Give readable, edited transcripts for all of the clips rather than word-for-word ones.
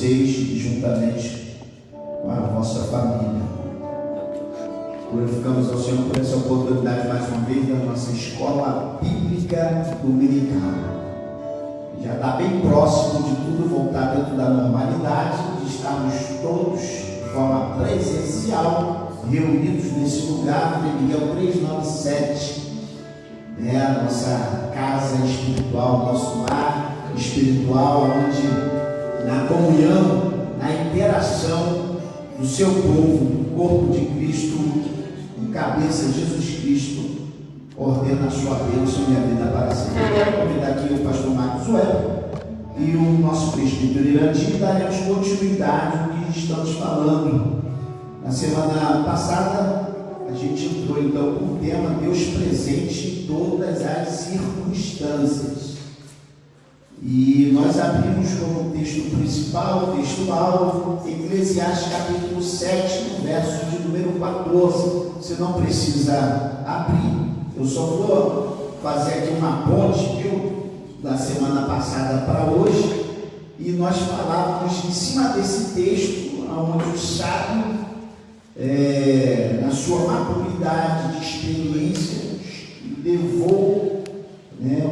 vocês e juntamente com a vossa família. Glorificamos ao Senhor por essa oportunidade mais uma vez da nossa escola bíblica dominical. Já está bem próximo de tudo voltar dentro da normalidade, de estarmos todos de forma presencial, reunidos nesse lugar, Miguel 397, a nossa casa espiritual, nosso lar espiritual, onde na comunhão, na interação do seu povo, o corpo de Cristo, em cabeça de Jesus Cristo, ordena a sua bênção e a vida para sempre. Eu quero convidar aqui o pastor Marcos Web e o nosso presbítero Irandir, daremos continuidade ao que estamos falando. Na semana passada, a gente entrou então com o tema Deus presente em todas as circunstâncias. E nós abrimos como texto principal, o texto-alvo, Eclesiastes capítulo 7, no verso de número 14. Você não precisa abrir, eu só vou fazer aqui uma ponte, viu, da semana passada para hoje, e nós falávamos em cima desse texto, onde o sábio, na sua maturidade de experiência, levou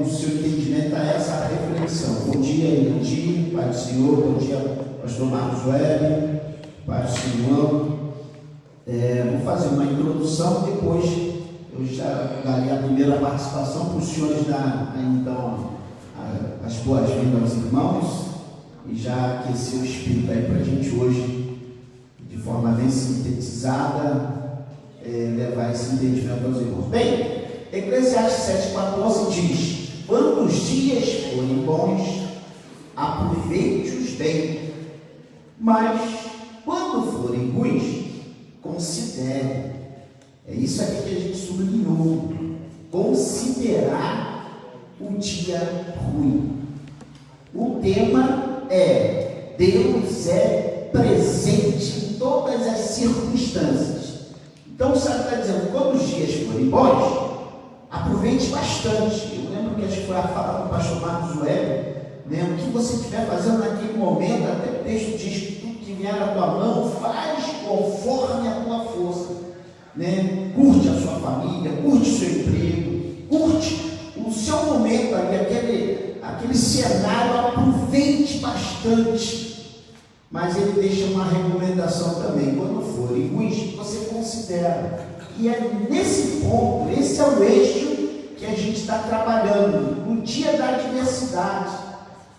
o seu entendimento a essa reflexão. Bom dia, Irandir, Pai do Senhor. Bom dia, pastor Marcos Web, Pai do Senhor. Vou fazer uma introdução, depois eu já darei a primeira participação para os senhores dar então as boas-vindas aos irmãos e já aquecer o espírito aí para a gente hoje, de forma bem sintetizada, levar esse entendimento aos irmãos. Bem, Eclesiastes 7,14 diz: quando os dias forem bons, aproveite-os bem, mas quando forem ruins, considere. É isso aqui que a gente sublinhou: considerar o dia ruim. O tema é: Deus é presente em todas as circunstâncias. Então o Sábio está dizendo: quando os dias forem bons, aproveite bastante. Eu lembro que acho que foi a fala do pastor Marcos Web, o que você estiver fazendo naquele momento, até o texto diz que tudo que vier na tua mão, faz conforme a tua força. Curte a sua família, curte o seu emprego, curte o seu momento ali, aquele cenário, aproveite bastante. Mas ele deixa uma recomendação também: quando forem ruins, você considera. E é nesse ponto, esse é o eixo que a gente está trabalhando, no dia da adversidade,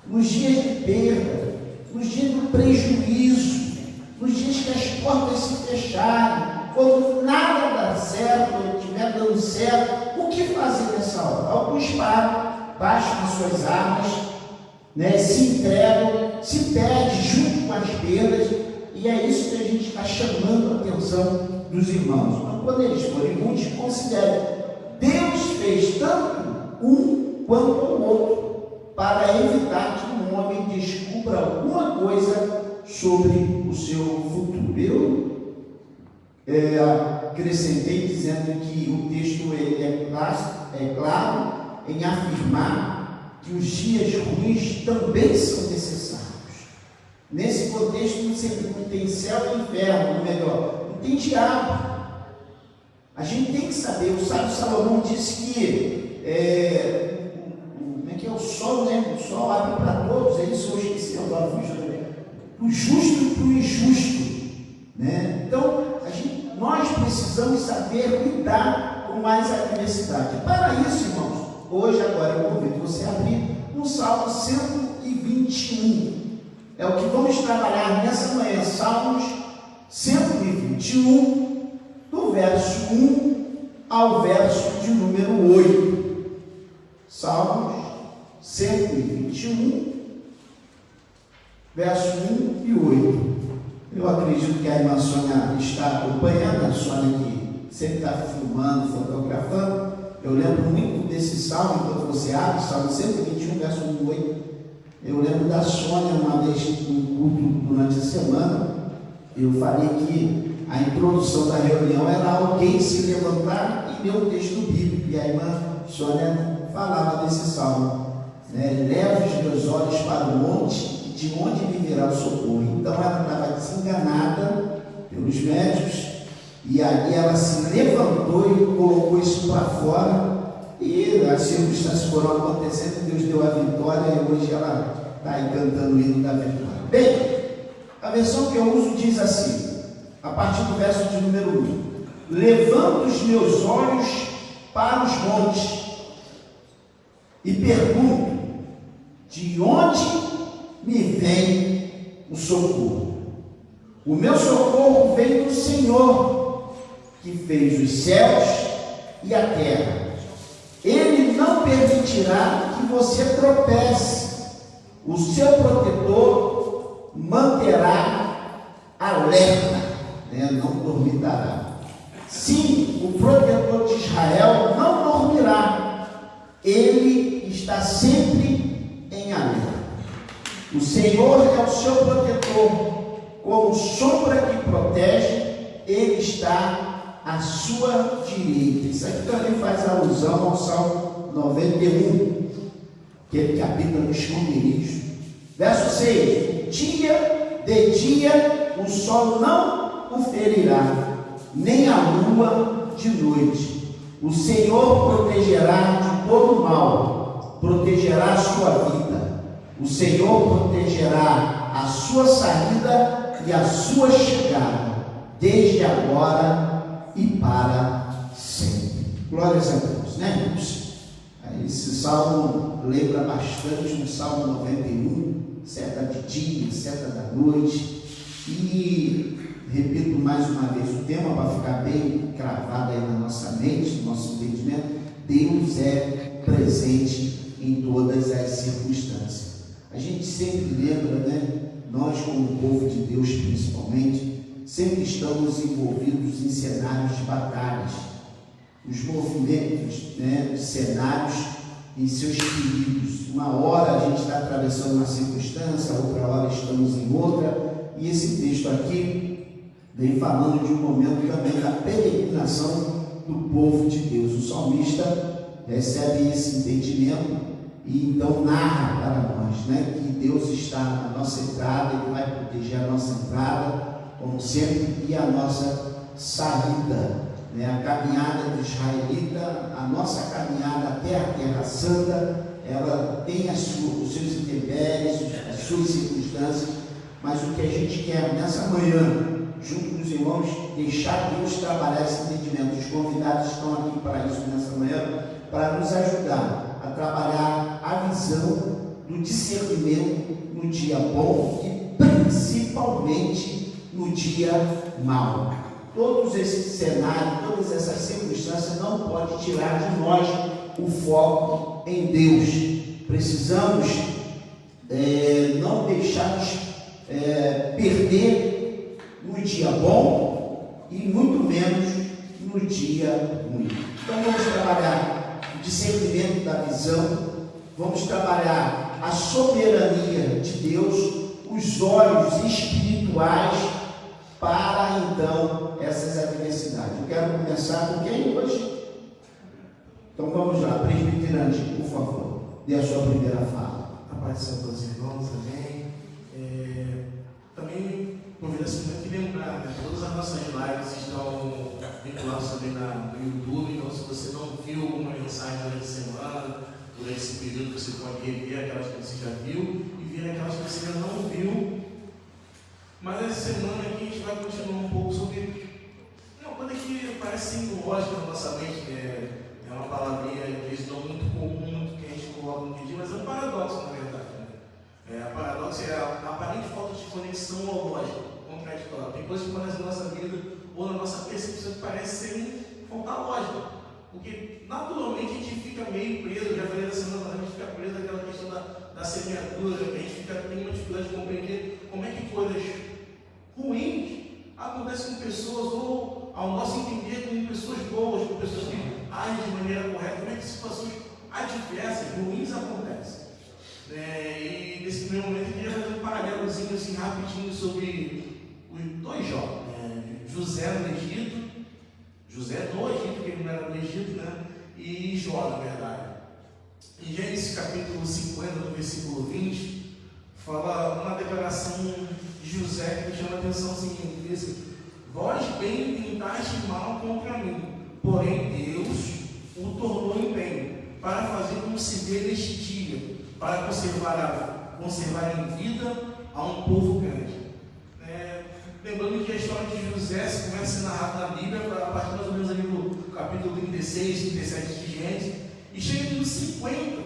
nos dias de perda, nos dias do prejuízo, nos dias que as portas se fecharem, quando nada dá certo, quando estiver dando certo. O que fazer nessa hora? Alguns param, baixam as suas armas, se entregam, se perdem junto com as perdas, e é isso que a gente está chamando a atenção dos irmãos. Então, quando eles forem ruins, considere: Deus fez tanto um quanto o outro, para evitar que um homem descubra alguma coisa sobre o seu futuro. Eu acrescentei dizendo que o texto é claro em afirmar que os dias ruins também são necessários. Nesse contexto não tem céu e inferno, ou melhor, não tem diabo. A gente tem que saber, o sábio Salomão disse que o sol, o sol abre para todos, é isso que eu esqueci agora, para o justo e para o injusto. Então, nós precisamos saber lidar com mais adversidade. Para isso, irmãos, hoje, agora, eu convido você a abrir no Salmo 121. É o que vamos trabalhar nessa manhã, Salmos 121, do verso 1 ao verso de número 8. Salmos 121, verso 1 e 8. Eu acredito que a irmã Sônia está acompanhando, a Sônia que sempre está filmando, fotografando. Eu lembro muito desse salmo, quando você abre, Salmo 121, verso 1 e 8. Eu lembro da Sônia, uma vez no culto durante a semana, eu falei que a introdução da reunião era alguém se levantar e ler o texto bíblico, e a irmã Sônia falava desse salmo, leva os meus olhos para o monte, de onde lhe virá o socorro. Então ela estava desenganada pelos médicos, e aí ela se levantou e colocou isso para fora, e as circunstâncias foram acontecendo, Deus deu a vitória, e hoje ela está aí cantando o hino da vitória. Bem, a versão que eu uso diz assim, a partir do verso de número 1: levanto os meus olhos para os montes e pergunto, de onde me vem o socorro? O meu socorro vem do Senhor, que fez os céus e a terra. Ele não permitirá que você tropece. O seu protetor manterá alerta, não dormitará. Sim, o protetor de Israel não dormirá. Ele está sempre em alerta. O Senhor é o seu protetor. Como sombra que protege, Ele está à sua direita. Isso aqui também faz alusão ao Salmo 91, aquele que habita no esconderijo. Verso 6: de dia o sol não o ferirá, nem a lua de noite. O Senhor protegerá de todo mal, protegerá a sua vida. O Senhor protegerá a sua saída e a sua chegada, desde agora e para sempre. Glórias a Deus, né, irmãos? Esse salmo lembra bastante um Salmo 91, seta de dia, seta da noite. E repito mais uma vez o tema para ficar bem cravado aí na nossa mente, no nosso entendimento: Deus é presente em todas as circunstâncias. A gente sempre lembra, né? Nós, como povo de Deus principalmente, sempre estamos envolvidos em cenários de batalhas, os movimentos, cenários em seus perigos. Uma hora a gente está atravessando uma circunstância, outra hora estamos em outra, e esse texto aqui vem falando de um momento também da peregrinação do povo de Deus. O salmista recebe esse entendimento e então narra para nós, que Deus está na nossa entrada, Ele vai proteger a nossa entrada, como sempre, e a nossa saída, a caminhada do israelita, a nossa caminhada até a Terra Santa, ela tem os seus intempéries, as suas circunstâncias, mas o que a gente quer nessa manhã, junto com os irmãos, deixar Deus trabalhar esse entendimento. Os convidados estão aqui para isso nessa manhã, para nos ajudar a trabalhar a visão do discernimento no dia bom e principalmente no dia mau. Todos esses cenários, todas essas circunstâncias não podem tirar de nós o foco em Deus. Precisamos não deixarmos perder no dia bom e muito menos no dia ruim. Então vamos trabalhar o discernimento da visão, vamos trabalhar a soberania de Deus, os olhos espirituais para então essas adversidades. Eu quero começar com quem hoje? Então vamos lá, presbiterante, por favor, dê a sua primeira fala. A paz de todos os irmãos, amém. Também convido esse momento que lembrar, todas as nossas lives estão vinculadas também no YouTube, então se você não viu alguma mensagem durante a semana, durante esse período, você pode rever aquelas que você já viu e ver aquelas que você ainda não viu. Mas essa semana aqui a gente vai continuar um pouco sobre uma coisa que parece simbológica na nossa mente, é uma palavrinha às vezes não muito comum que a gente coloca no dia, mas é um paradoxo na verdade. A paradoxo é a aparente falta de conexão ao lógico, contraditório. Tem coisas que na nossa vida ou na nossa percepção que parece serem faltar lógica, porque naturalmente a gente fica meio preso. Já falei da semana, a gente fica preso naquela questão da semeadura, a gente tem uma dificuldade de compreender como é que coisas ruins acontecem com pessoas, ou ao nosso entender com pessoas boas, com pessoas que agem de maneira correta. Como é que situações adversas, ruins acontecem? E nesse primeiro momento eu queria fazer um paralelozinho assim rapidinho sobre os dois jovens, José no Egito, porque ele não era no Egito, e Jó, na verdade. Em Gênesis capítulo 50, no versículo 20, fala uma declaração de José que me chama a atenção assim, ele diz assim: vós bem pintaste mal contra mim, porém Deus o tornou em bem, para fazer como se vê neste dia, para conservar em vida a um povo grande. Lembrando que a história de José se começa a ser narrada na Bíblia, a partir mais ou menos ali do capítulo 36, 37 de Gênesis, e chega no 50,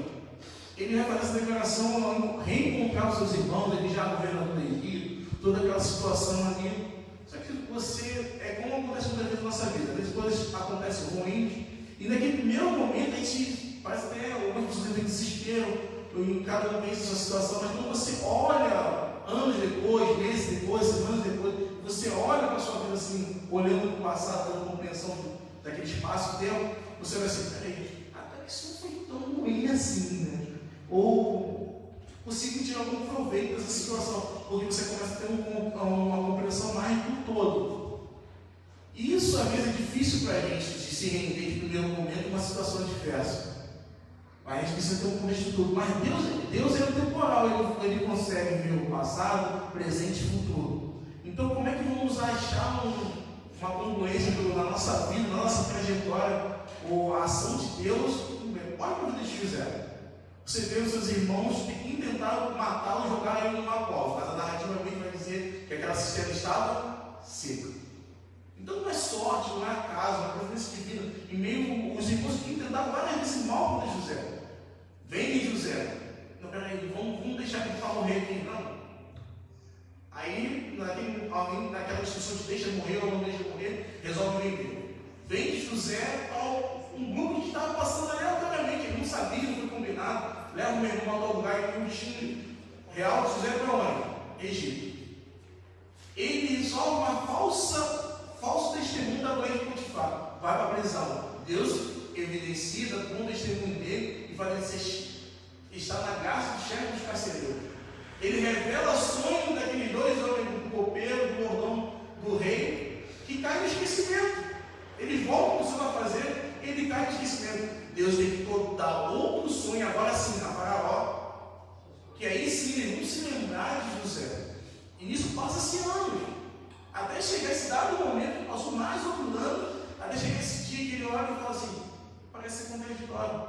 ele vai fazer essa declaração, reencontrar os seus irmãos, ele já governador do Egito, toda aquela situação ali. Só que você, é como acontece muitas vezes na nossa vida, às vezes coisas acontecem ruins, e naquele primeiro momento a gente parece até algumas pessoas têm desespero, em cada momento dessa situação, mas quando você olha anos depois, meses depois, semanas depois, você olha para a sua vida assim, olhando para o passado, dando compreensão daquele espaço de tempo, você vai assim: peraí, até que isso não foi tão ruim assim, né? Ou consigo tirar algum proveito dessa situação, porque você começa a ter uma compreensão mais do todo. E isso às vezes é difícil para a gente de se render de primeiro momento em uma situação adversa. A gente precisa ter um contexto de tudo. Mas Deus é temporal, ele consegue ver o passado, presente e futuro. Então, como é que vamos achar uma congruência na nossa vida, na nossa trajetória, ou a ação de Deus? Olha para a vida de José. Você vê os seus irmãos que tentaram matá-lo e jogar ele numa cova, mas a narrativa mesmo vai dizer que aquela cisterna estava seca. Então não é sorte, não é acaso, é uma providência divina. Em meio os irmãos que tentaram várias vezes mal contra José. Vem José. Não, peraí, vamos deixar ele para morrer aqui, não. Aí, alguém naquela discussão de deixa morrer ou não deixa morrer, resolve vender. Vem José ao um grupo que estava passando aleatoriamente, ele não sabia, não foi combinado. Leva o meu irmão a tal lugar e o destino real de José para onde? Egito. Ele resolve uma falso testemunho da mulher de Potifar. Vai para a prisão. Deus evidencia com o testemunho dele e vai dizer: está na graça do chefe dos carcereiros. Ele revela sonho daqueles dois homens, do copeiro, do bordão do rei, que cai no esquecimento. Ele volta para o que vai fazer, ele cai no esquecimento. Deus tem que dar outro sonho, agora sim, a Faraó, que aí sim eles vão se lembrar de José. E nisso passa-se anos, até chegar esse dado momento, passou mais outro ano, até chegar esse dia que ele olha e fala assim: parece ser contraditório.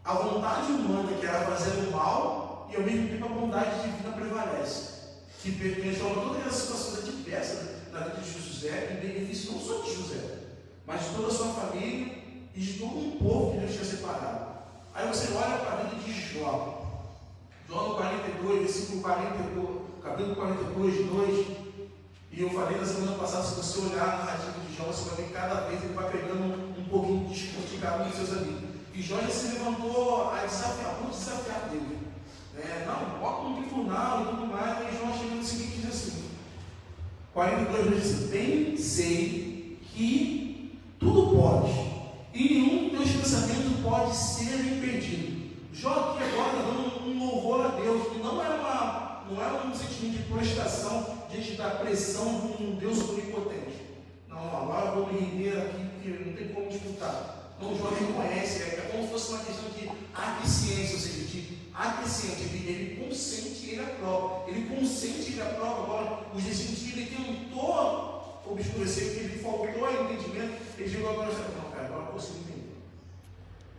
A vontade humana, que era fazer o mal, e ao mesmo tempo a bondade divina prevalece, que transforma todas aquelas situações adversas na vida de José em benefício não só de José, mas de toda a sua família e de todo um povo que Deus tinha separado. Aí você olha para a vida de Jó. Jó no 42, versículo 42, capítulo 42, 2. E eu falei na semana passada, se você olhar a narrativa de Jó, você vai ver que cada vez ele vai pegando um pouquinho de discurso de cada um dos seus amigos. E Jó já se levantou a desafiar Deus. Não, bota um tribunal e tudo mais. E Jó chega no seguinte, diz assim: 42 diz assim: bem sei que tudo pode, e nenhum dos teus pensamentos pode ser impedido. Jó aqui agora está dando um louvor a Deus, que não é um sentimento de prostração diante da pressão de um Deus onipotente. Não, agora eu vou me render aqui, porque não tem como disputar. Então Jó reconhece, é como se fosse uma questão de aquiescência, ou seja, de aquiescente, ele consente, ele aprova. Ele consente, ele aprova. Agora, os desígnios que ele tentou obscurecer, que ele faltou entendimento, ele chegou agora e disse: não, cara, agora eu consigo entender.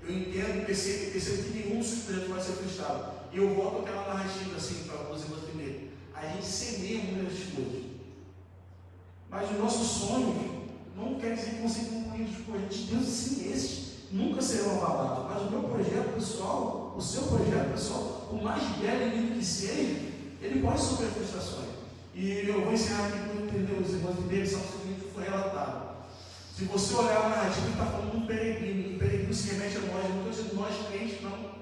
Eu entendo, percebo que nenhum dos projetos vai ser frustrado. E eu volto àquela narrativa assim, para os irmãos primeiro. A gente semeia muitas coisas. Mas os nossos sonhos não quer dizer que vão ser concluídos. Os projetos de Deus, sim, esses nunca serão abalados. Mas o meu projeto pessoal, o seu projeto pessoal, o mais belo e lindo que seja, ele pode sofrer frustrações. E eu vou encerrar aqui para entender os irmãos entenderem só o seguinte que foi relatado. Se você olhar a narrativa, ele está falando de um peregrino. Um peregrino se remete a nós, não estou dizendo nós crentes, não.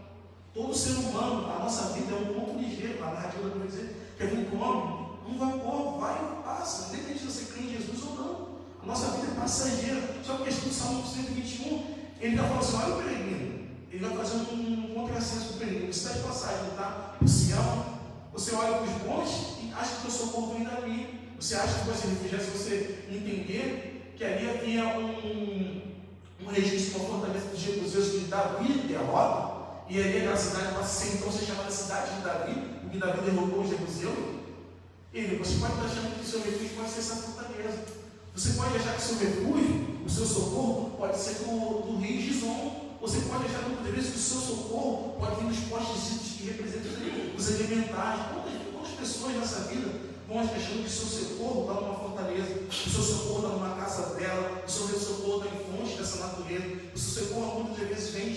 Todo ser humano, a nossa vida é um ponto ligeiro. A narrativa vai dizer que a vida do homem, um vapor, vai e passa. Independente de você crer em Jesus ou não. A nossa vida é passageira. Só que a questão do Salmo 121, ele está falando assim: olha o peregrino. Ele vai fazer um contrassenso com o peregrino. Você está de passagem, ele está no Sião. Você olha para os bons e acha que o teu socorro vem dali. Você acha que vai se refugiar se você entender que ali havia um registro, uma fortaleza de Jebuseus que Davi derrota. E ali aquela cidade passa a ser então ser chamada cidade de Davi, que Davi derrubou os jebuseus, você pode estar achando que o seu refúgio pode ser essa fortaleza. Você pode achar que o seu refúgio, o seu socorro, pode ser do rio Gizom. Você pode achar muitas vezes que o seu socorro pode vir dos postes que representam os elementares. Quantas pessoas nessa vida vão achando que o seu socorro está numa fortaleza, o seu socorro está numa casa dela, o seu socorro está em fonte dessa natureza, o seu socorro muitas vezes vem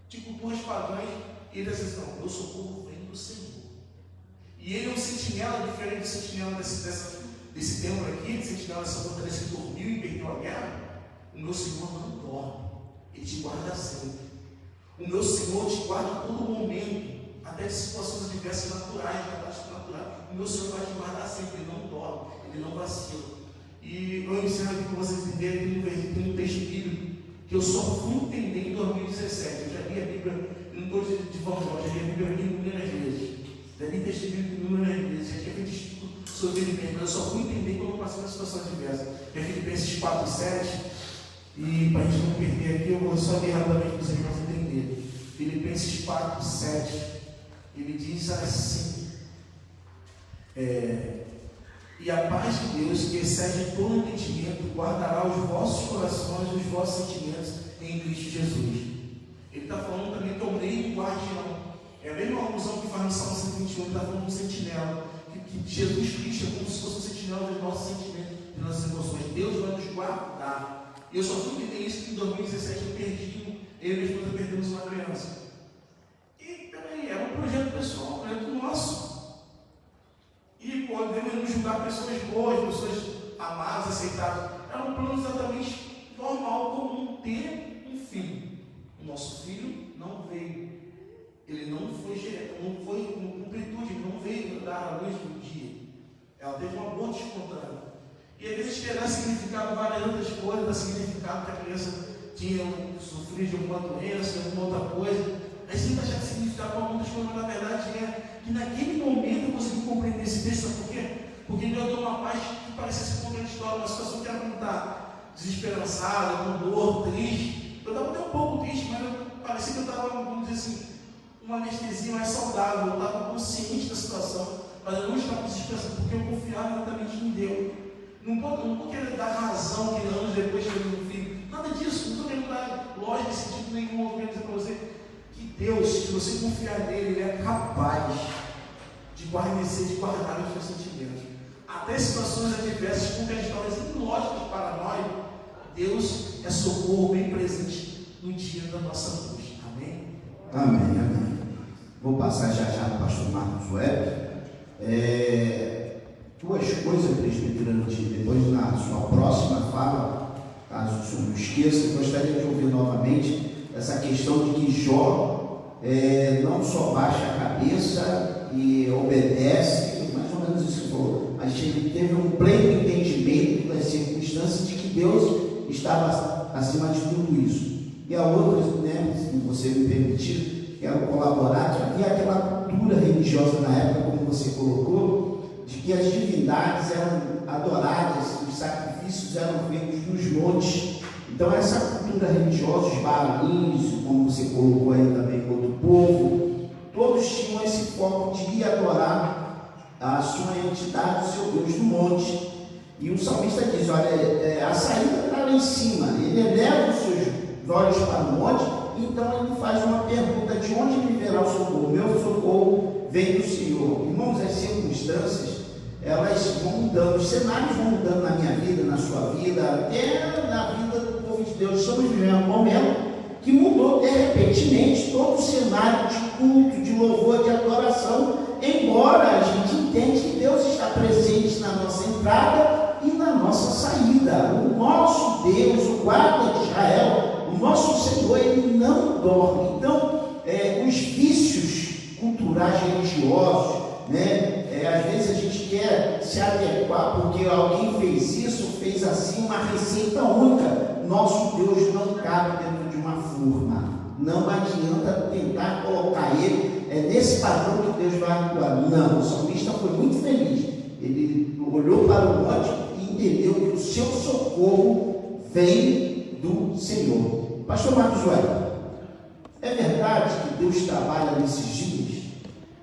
de culturas pagãs, e ele diz assim: não, meu socorro vem do Senhor. E ele é um sentinela, diferente do sentinela desse templo aqui, de sentinela dessa fortaleza que dormiu e perdeu a guerra. O meu Senhor não dorme, Ele te guarda sempre. O meu Senhor te guarda a todo momento, até de situações adversas naturais, catástrofes naturais. O meu Senhor vai te guardar sempre, Ele não dorme, Ele não vacila. E eu ensino aqui para vocês entenderem, tem um texto bíblico que eu só fui entender em 2017. Eu já li a Bíblia, eu não estou de vão, já li a Bíblia inúmeras vezes. Já li texto bíblico inúmeras vezes, já tinha feito estudo sobre Filipenses, mas eu só fui entender quando eu passei uma situação adversa. É Filipenses 4, 7. E para a gente não perder aqui, eu vou só ler rapidamente para vocês entenderem. Filipenses 4, 7. Ele diz assim: e a paz de Deus, que excede todo entendimento, guardará os vossos corações e os vossos sentimentos em Cristo Jesus. Ele está falando também que é o meio guardião. É a mesma alusão que faz no Salmo 121, ele está falando de um sentinela. Que Jesus Cristo é como se fosse um sentinela dos nossos sentimentos, das nossas emoções. Deus vai nos guardar. E eu só fui entender isso que em 2017 eu perdi, eu e minha esposa perdemos uma criança. E peraí, era um projeto pessoal, um projeto nosso. E podemos nos julgar pessoas boas, pessoas amadas, aceitáveis. Era um plano exatamente normal, comum, ter um filho. O nosso filho não veio. Ele não foi com completude, ele não veio dar a luz do dia. Ela teve um aborto espontâneo. E às vezes terá significado várias outras coisas, dá significado que a criança tinha sofrido de alguma doença, de alguma outra coisa. Aí você achar que significado para muitas coisas, mas na verdade é que naquele momento eu consegui compreender esse texto. Sabe por quê? Porque Deus deu uma paz que parecia ser contraditória, uma situação que era como estar desesperançada, com dor, triste. Eu estava até um pouco triste, mas parecia que eu estava, vamos dizer assim, uma anestesia mais saudável. Eu estava consciente da situação, mas eu não estava desesperado, porque eu confiava exatamente em Deus. Não estou querendo dar razão que anos depois teve um filho, nada disso, não estou querendo dar lógica nesse sentido nenhum. Eu quero dizer para você que Deus, se você confiar nele, Ele é capaz de guarnecer, de guardar os seus sentimentos. Até situações adversas, contraditórias e ilógicas para nós, Deus é socorro bem presente no dia da nossa angústia. Amém? Amém, amém. Vou passar já para o pastor Marcos Web. Duas coisas, presbiteriano, depois na sua próxima fala, caso o senhor não esqueça, eu gostaria de ouvir novamente essa questão de que Jó não só baixa a cabeça e obedece, mais ou menos isso que falou, mas ele teve um pleno entendimento das circunstâncias de que Deus estava acima de tudo isso. E a outra, se você me permitir, quero colaborar, que havia aquela cultura religiosa na época, como você colocou, de que as divindades eram adoradas, os sacrifícios eram feitos nos montes. Então essa cultura religiosa, os baalins, como você colocou aí também com outro povo, todos tinham esse foco de ir adorar a sua entidade, o seu Deus no monte. E o salmista diz: olha, a saída está lá em cima, ele eleva os seus olhos para o monte, então ele faz uma pergunta: de onde me virá o socorro? Meu socorro vem do Senhor. Irmãos, as circunstâncias, elas vão mudando, os cenários vão mudando na minha vida, na sua vida, até na vida do povo de Deus. Estamos vivendo um momento que mudou de repentemente todo o cenário de culto, de louvor, de adoração, embora a gente entenda que Deus está presente na nossa entrada e na nossa saída. O nosso Deus, o guarda de Israel, o nosso Senhor, Ele não dorme. Então, os vícios culturais religiosos, às vezes a gente quer se adequar porque alguém fez isso, fez assim, uma receita única. Nosso Deus não cabe dentro de uma forma. Não adianta tentar colocar ele nesse padrão que Deus vai atuar. Não, o salmista foi muito feliz. Ele olhou para o monte e entendeu que o seu socorro vem do Senhor. Pastor Marcos Web, é verdade que Deus trabalha nesses dias?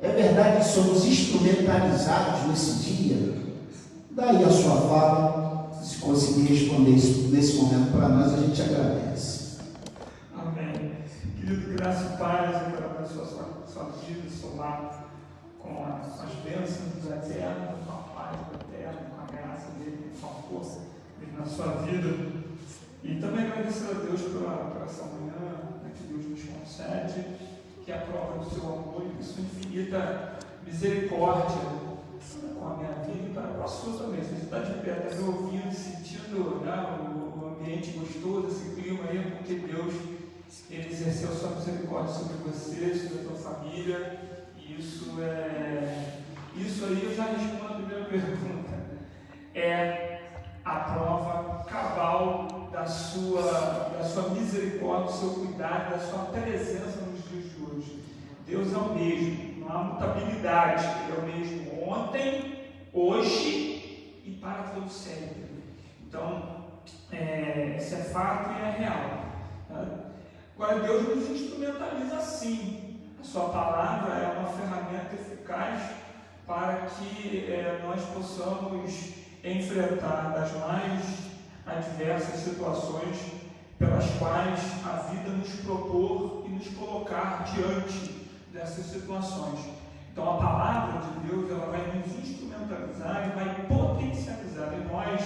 É verdade que somos instrumentalizados nesse dia? Daí a sua fala, se conseguir responder isso nesse momento para nós, a gente agradece. Amém. Querido, graça e paz, eu quero abençoar sua vida, seu lar, com as bênçãos do Eterno, com a paz do Eterno, com a graça dele, com a força dele na sua vida. E também agradecer a Deus por essa manhã, que Deus nos concede, que é a prova do seu amor e de sua infinita misericórdia com a minha vida e para a sua também. Se você está de pé, está me ouvindo, sentindo, né, o ambiente gostoso, esse clima aí, é porque Deus ele exerceu sua misericórdia sobre você, sobre a tua família. E isso aí eu já respondo a primeira pergunta. É a prova cabal da sua misericórdia, do seu cuidado, da sua presença nos dias de hoje. Deus é o mesmo, não há mutabilidade. Ele é o mesmo ontem, hoje e para todo sempre. Então, isso é fato e é real. Tá? Agora, Deus nos instrumentaliza assim. A sua palavra é uma ferramenta eficaz para que nós possamos enfrentar as mais adversas situações pelas quais a vida nos propor e nos colocar diante dessas situações. Então a palavra de Deus ela vai nos instrumentalizar e vai potencializar em nós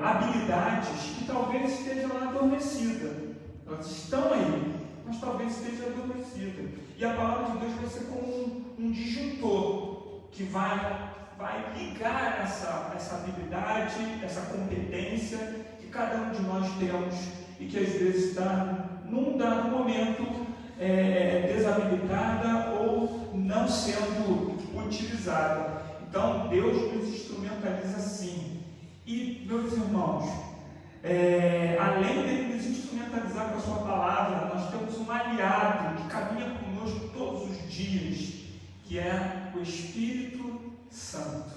habilidades que talvez estejam lá adormecidas. Elas estão aí, mas talvez esteja adormecida. E a palavra de Deus vai ser como um disjuntor que vai ligar essa habilidade, essa competência que cada um de nós temos e que às vezes está num dado momento desabilitada ou não sendo utilizada. Então Deus nos instrumentaliza assim. E meus irmãos, além dele nos instrumentalizar com a sua palavra, nós temos um aliado que caminha conosco todos os dias, que é o Espírito Santo,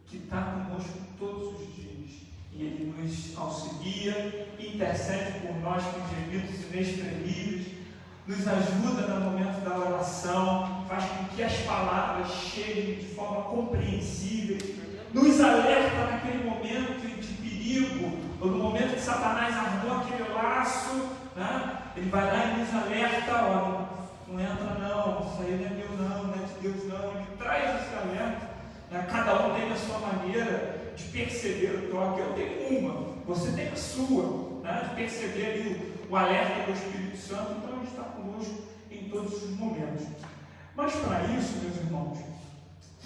que está conosco todos os dias, e ele nos auxilia, intercede por nós com gemidos inexprimíveis, nos ajuda no momento da oração, faz com que as palavras cheguem de forma compreensível, nos alerta naquele momento de perigo, ou no momento que Satanás armou aquele laço, né? Ele vai lá e nos alerta, ó, não entra não, isso aí não é meu não é de Deus não. Ele traz esse alerta, né? Cada um tem a sua maneira de perceber o toque. Eu tenho uma, você tem a sua, né? De perceber ali o alerta do Espírito Santo. Então ele está conosco em todos os momentos. Mas para isso, meus irmãos,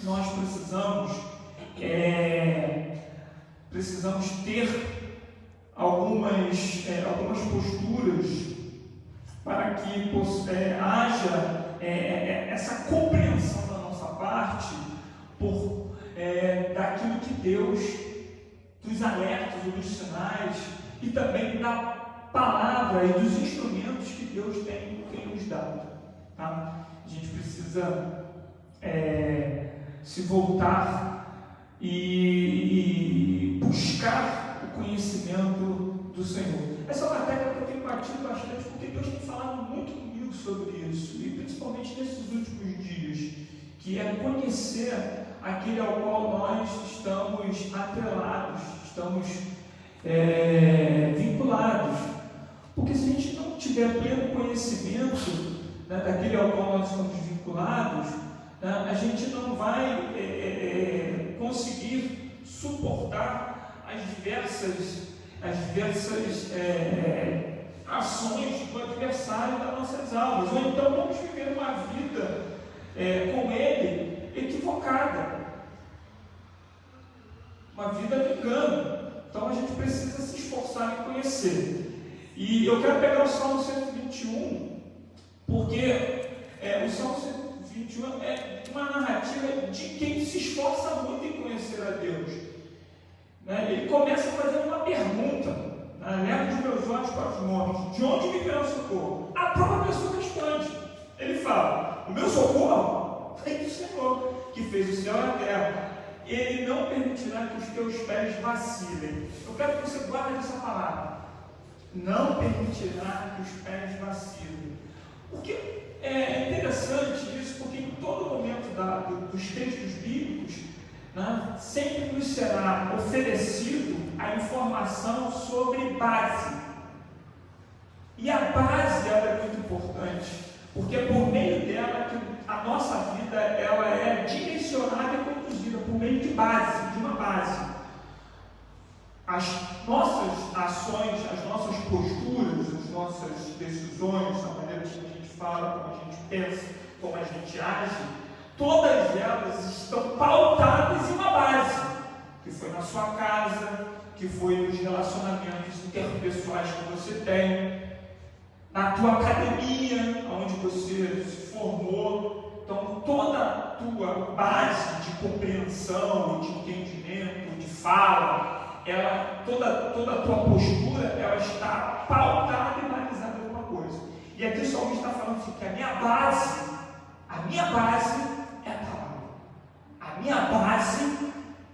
nós precisamos ter algumas posturas para que haja essa compreensão da nossa parte daquilo que Deus, dos alertas, dos sinais e também da palavra e dos instrumentos que Deus tem nos dado. Tá? A gente precisa se voltar e buscar o conhecimento do Senhor. Essa é uma matéria que eu tenho batido bastante, porque Deus tem falado muito comigo sobre isso, e principalmente nesses últimos dias, que é conhecer aquele ao qual nós estamos atrelados, estamos vinculados. Porque se a gente não tiver pleno conhecimento, né, daquele ao qual nós estamos vinculados, né, a gente não vai conseguir suportar as diversas ações do adversário das nossas almas, ou então vamos viver uma vida com ele equivocada, uma vida de engano. Então a gente precisa se esforçar em conhecer. E eu quero pegar o Salmo 121, porque o Salmo 121 é uma narrativa de quem se esforça muito em conhecer a Deus. Ele começa fazendo uma pergunta: leva os meus olhos para os montes, de onde me virá o socorro? A própria pessoa responde. Ele fala: o meu socorro vem do Senhor, que fez o céu e a terra. Ele não permitirá que os teus pés vacilem. Eu quero que você guarde essa palavra: não permitirá que os pés vacilem. Porque É interessante isso, porque em todo momento dos textos bíblicos, né, sempre nos será oferecido a informação sobre base. E a base ela é muito importante, porque é por meio dela que a nossa vida ela é direcionada e conduzida, por meio de base, de uma base. As nossas ações, as nossas posturas, as nossas decisões, a maneira como a gente fala, como a gente pensa, como a gente age, todas elas estão pautadas em uma base, que foi na sua casa, que foi nos relacionamentos interpessoais que você tem, na tua academia, onde você se formou. Então, toda a tua base de compreensão, de entendimento, de fala, toda a tua postura, ela está pautada e balizada em alguma coisa. E aqui o salmista está falando assim, que a minha base é a palavra. A minha base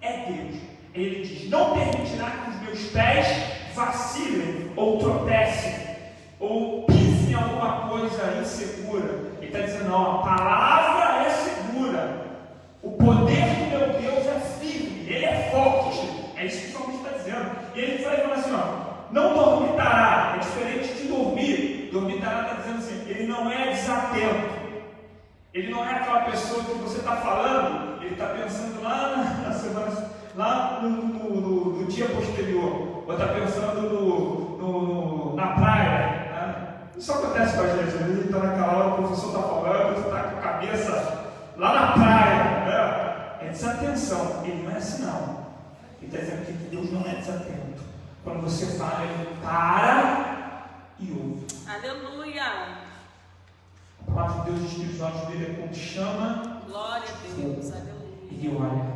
é Deus. Ele diz, não permitirá que os meus pés vacilem ou tropecem ou pisem em alguma coisa insegura. Ele está dizendo, não, a palavra é segura, o poder do meu Deus é firme, ele é forte. É isso que o salmista está dizendo. E ele vai falar assim, ó, não dormitará, é diferente de dormir. Dormitará está dizendo assim, ele não é desatento. Ele não é aquela pessoa que você está falando, ele está pensando lá na semana, lá no dia posterior, ou está pensando na praia. Isso acontece com a gente, às vezes a gente está naquela hora, o professor está falando, você está com a cabeça lá na praia, né? É desatenção. Ele não é assim não. Ele está dizendo que Deus não é desatento. Quando você fala, ele para e ouve. Aleluia! A palavra de Deus diz que os olhos dele é como chama. Glória a Deus, aleluia. Ele olha,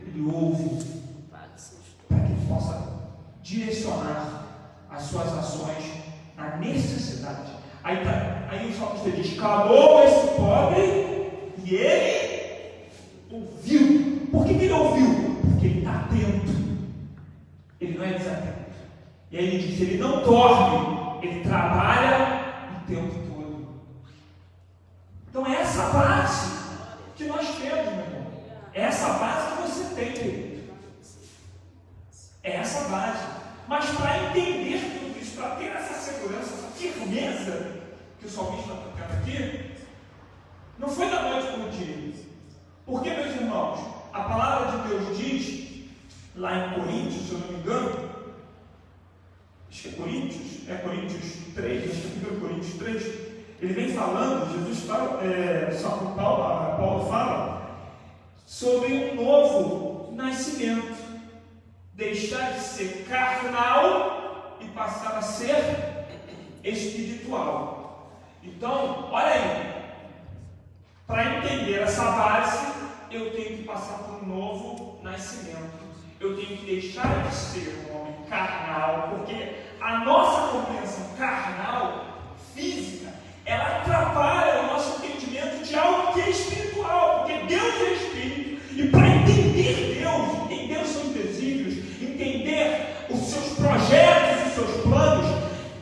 ele ouve, para que ele possa direcionar as suas ações na necessidade. Aí o salmista diz, clamou esse pobre e ele ouviu. Por que ele ouviu? Porque ele está atento, ele não é desatento. E aí ele diz, ele não dorme, ele trabalha o tempo todo. Então é essa base que nós temos, meu irmão. É essa base que você tem, querido. É essa base. Mas para entender tudo isso, para ter essa segurança, essa firmeza que o salmista está tendo aqui, não foi da noite para o dia. Porque, meus irmãos, a palavra de Deus diz, lá em Coríntios, se eu não me engano, acho que é Coríntios 3, acho que é 1 Coríntios 3, ele vem falando, Jesus fala, Paulo fala, sobre um novo nascimento, deixar de ser carnal e passar a ser espiritual. Então, olha aí, para entender essa base, eu tenho que passar por um novo nascimento. Eu tenho que deixar de ser um homem carnal, porque a nossa compreensão carnal, física, ela atrapalha o nosso entendimento de algo que é espiritual, porque Deus é espírito, e para entender Deus, entender os seus desígnios, entender os seus projetos, os seus planos,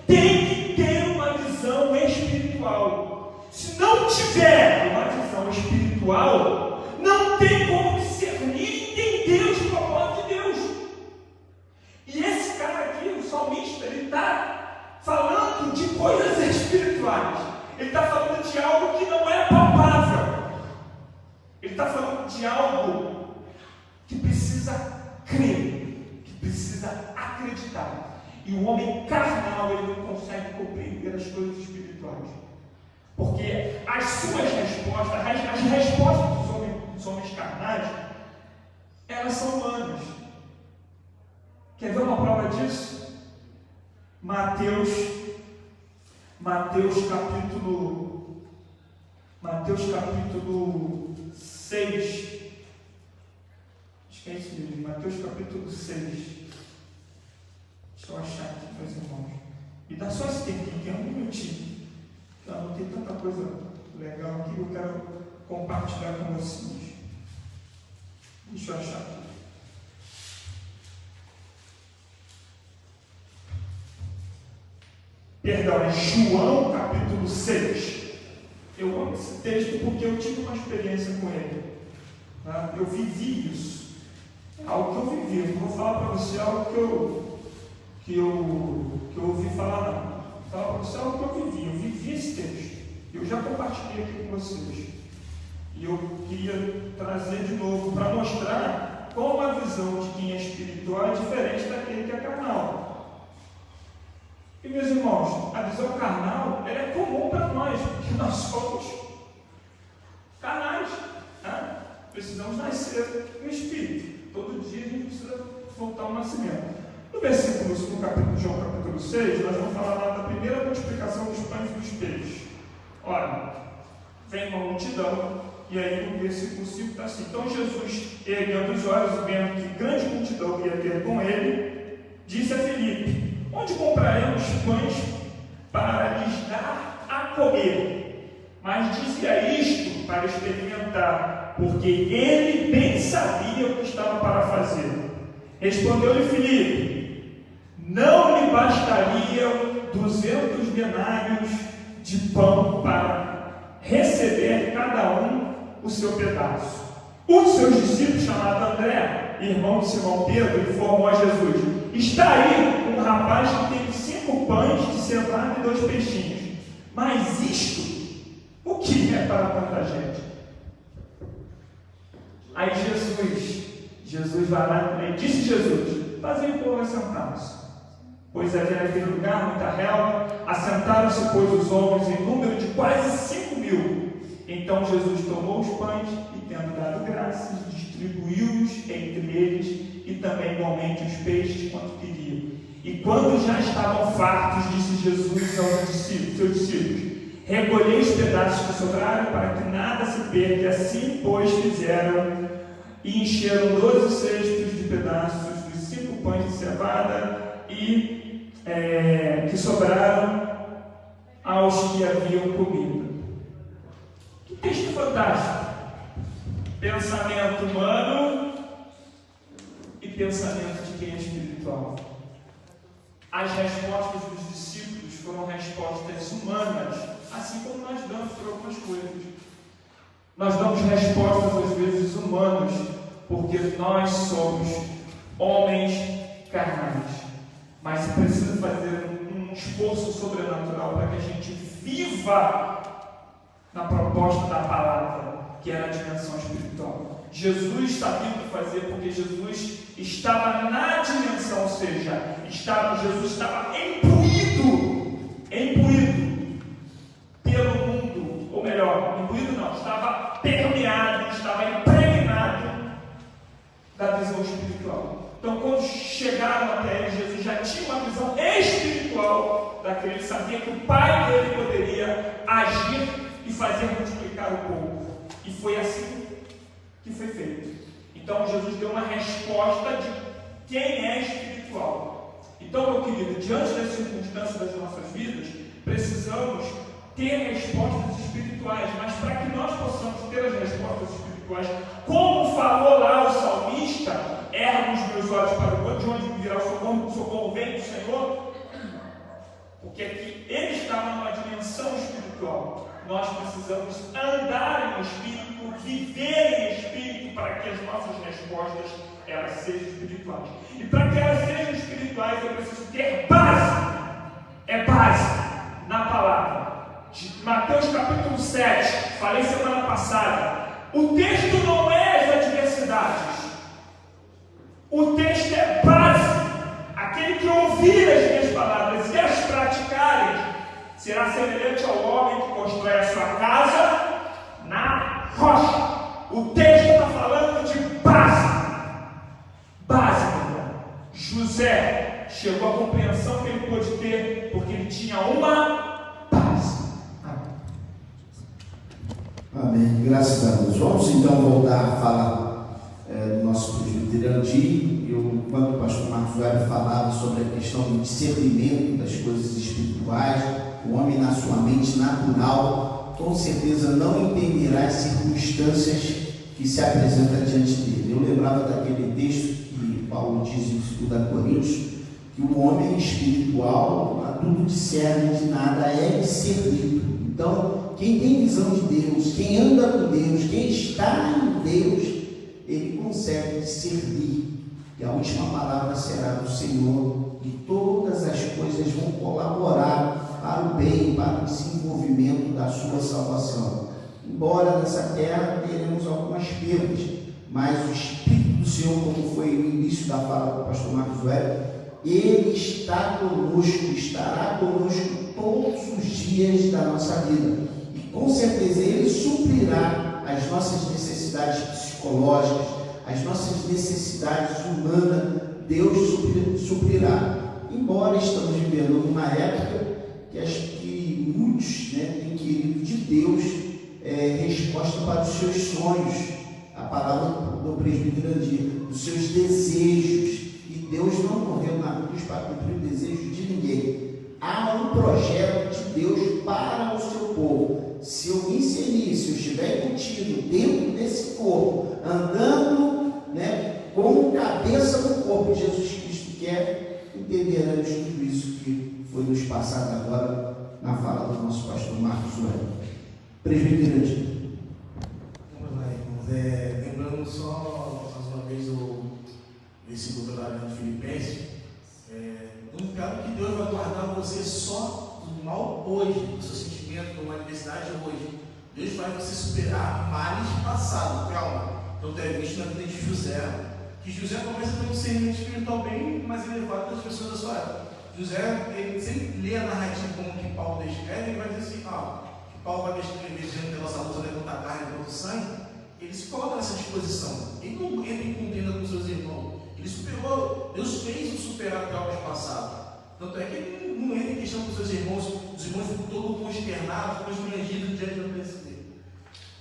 tem que ter uma visão espiritual. Se não tiver uma visão espiritual, não tem como discernir e entender os propósitos de Deus. E esse cara aqui, o salmista, ele está falando de coisas espirituais. Ele está falando de algo que não é palpável. Ele está falando de algo que precisa crer, que precisa acreditar. E o homem carnal, ele não consegue compreender as coisas espirituais. Porque as suas respostas, as respostas dos homens carnais, elas são humanas. Quer ver uma prova disso? Mateus capítulo 6. Acho que é isso mesmo, Mateus capítulo 6. Deixa eu achar aqui, meus irmãos. Me dá só esse tempinho, que é um minutinho. Já não tem tanta coisa legal aqui que eu quero compartilhar com vocês. Deixa eu achar aqui. Perdão, é João capítulo 6. Eu amo esse texto porque eu tive uma experiência com ele. Tá? Eu vivi isso. É algo que eu vivi. Eu não vou falar para você algo que eu ouvi falar, não. Vou falar para você algo que eu vivi. Eu vivi esse texto. Eu já compartilhei aqui com vocês. E eu queria trazer de novo para mostrar como a visão de quem é espiritual é diferente daquele que é carnal. E meus irmãos, a visão carnal ela é comum para nós, porque nós somos carnais. Né? Precisamos nascer no Espírito. Todo dia a gente precisa voltar ao nascimento. No versículo, no capítulo, João capítulo 6, nós vamos falar lá da primeira multiplicação dos pães e dos peixes. Olha, vem uma multidão, e aí no versículo 5 está assim: então Jesus, erguendo os olhos, vendo que grande multidão ia ter com ele, disse a Filipe: onde compraremos pães para lhes dar a comer? Mas dizia isto para experimentar, porque ele bem sabia o que estava para fazer. Respondeu-lhe Filipe: não lhe bastariam 200 denários de pão para receber cada um o seu pedaço. Um de seus discípulos, chamado André, irmão de Simão Pedro, informou a Jesus: está aí um rapaz que tem 5 pães de cevada e 2 peixinhos. Mas isto, o que é para tanta gente? Aí Jesus vai lá e disse Jesus: fazei o povo assentados. Pois havia naquele lugar muita relva. Assentaram-se, pois, os homens em número de quase 5.000. Então Jesus tomou os pães e, tendo dado graças, distribuiu-os entre eles, e também igualmente os peixes quanto queriam. E quando já estavam fartos, disse Jesus aos seus discípulos: recolhei os pedaços que sobraram, para que nada se perca. Assim, pois, fizeram, e encheram 12 cestos de pedaços dos 5 pães de cevada e que sobraram aos que haviam comido. Que texto fantástico! Pensamento humano e pensamento de quem é espiritual. As respostas dos discípulos foram respostas humanas, assim como nós damos por algumas coisas. Nós damos respostas às vezes humanas, porque nós somos homens carnais. Mas precisa fazer um esforço sobrenatural para que a gente viva na proposta da palavra, que é a dimensão espiritual. Jesus sabia o que fazer, porque Jesus estava na dimensão, ou seja, Jesus estava imbuído pelo mundo, ou melhor, imbuído não, estava permeado, estava impregnado da visão espiritual. Então, quando chegaram até ele, Jesus já tinha uma visão espiritual daquele, ele sabia que o Pai dele poderia agir e fazer multiplicar o povo. E foi assim que foi feito. Então, Jesus deu uma resposta de quem é espiritual. Então, meu querido, diante das circunstâncias das nossas vidas, precisamos ter respostas espirituais. Mas para que nós possamos ter as respostas espirituais, como falou lá o salmista: ergo os meus olhos para o monte, de onde virá o socorro vem do Senhor. Porque aqui ele estava numa dimensão espiritual. Nós precisamos andar em espírito, viver em espírito, para que as nossas respostas elas sejam espirituais. E para que elas sejam espirituais, eu preciso ter base. É base na palavra. De Mateus capítulo 7, falei semana passada. O texto não é as adversidades. O texto é base. Aquele que ouvir as minhas palavras e as praticarem será semelhante ao homem que constrói a sua casa na rocha. O texto está falando de base. Base, meu irmão. José chegou à compreensão que ele pôde ter porque ele tinha uma base. Amém. Graças a Deus. Vamos então voltar a falar do nosso presbiteriano Di. Quando o pastor Marcos Weber falava sobre a questão do discernimento das coisas espirituais, o homem na sua mente natural, com certeza não entenderá as circunstâncias que se apresentam diante dele. Eu lembrava daquele texto que Paulo diz em 2 Coríntios, que o homem espiritual a tudo discerne, de nada é discernido. Então, Quem tem visão de Deus, quem anda com Deus, quem está em Deus, ele consegue discernir que a última palavra será do Senhor e todas as coisas vão colaborar para o bem, para o desenvolvimento da sua salvação. Embora nessa terra teremos algumas perdas, mas o Espírito do Senhor, como foi no início da fala do pastor Marcos Velho, ele está conosco, estará conosco todos os dias da nossa vida. E com certeza ele suprirá as nossas necessidades psicológicas, as nossas necessidades humanas, Deus suprirá. Embora estamos vivendo numa época que acho que muitos têm querido de Deus resposta para os seus sonhos, a palavra do presbítero Andir, dos seus desejos. E Deus não morreu na cruz para cumprir o desejo de ninguém. Há um projeto de Deus para o seu povo. Se eu me inserir, se eu estiver contigo dentro desse corpo, andando com cabeça no corpo, Jesus Cristo quer, entenderemos tudo isso que foi nos passado agora na fala do nosso pastor Marcos Velho. Presbítero Andir. Vamos lá, irmãos. Lembrando só, mais uma vez, esse doutorado de Filipenses, não quero que Deus vai guardar você só do mal hoje, do seu sentimento, de uma adversidade hoje. Deus vai você superar males passados, calma. Então, é visto na vida de José, que José começa a ter um discernimento espiritual bem mais elevado das pessoas da sua época. José, ele sempre lê a narrativa como que Paulo descreve, ele vai dizer assim, que Paulo vai descrever dizendo que a nossa luta não é contra a carne, contra o sangue. Ele se coloca nessa disposição. Ele não entra em contenda com seus irmãos. Ele superou, Deus fez o superar traumas passados. Tanto é que ele não entra em questão com seus irmãos. Os irmãos ficam todos consternados, constrangidos diante da presença dele.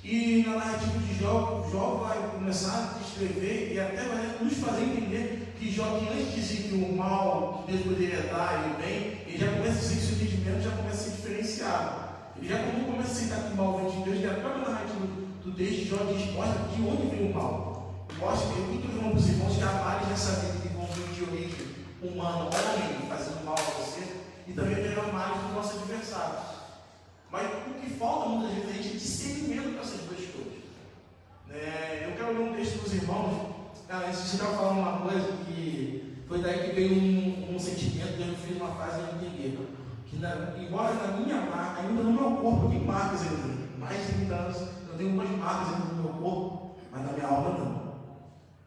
E na narrativa de Jó vai começar a descrever e até vai nos fazer entender que Jó, que antes dizia que o mal que Deus poderia dar e o bem, ele já começa a dizer que seu entendimento já começa a ser diferenciado. Ele já começa a aceitar que o mal vem de Deus, e a própria narrativa do texto de Jó diz, mostra de onde vem o mal. Mostra que muito irmão para os irmãos que há males nessa vida que vão vir de origem humana, homem fazendo mal a você, e também terão males do nosso adversário. Mas o que falta muitas vezes a gente é discernimento para essas duas coisas. Eu quero ler um texto para os irmãos. Cara, você estava falando uma coisa que foi daí que veio um sentimento que eu fiz uma fase de entender. Que embora na minha marca, ainda no meu corpo, eu tenho marcas ainda, mais de 30 anos, eu tenho umas marcas ainda no meu corpo, mas na minha alma não.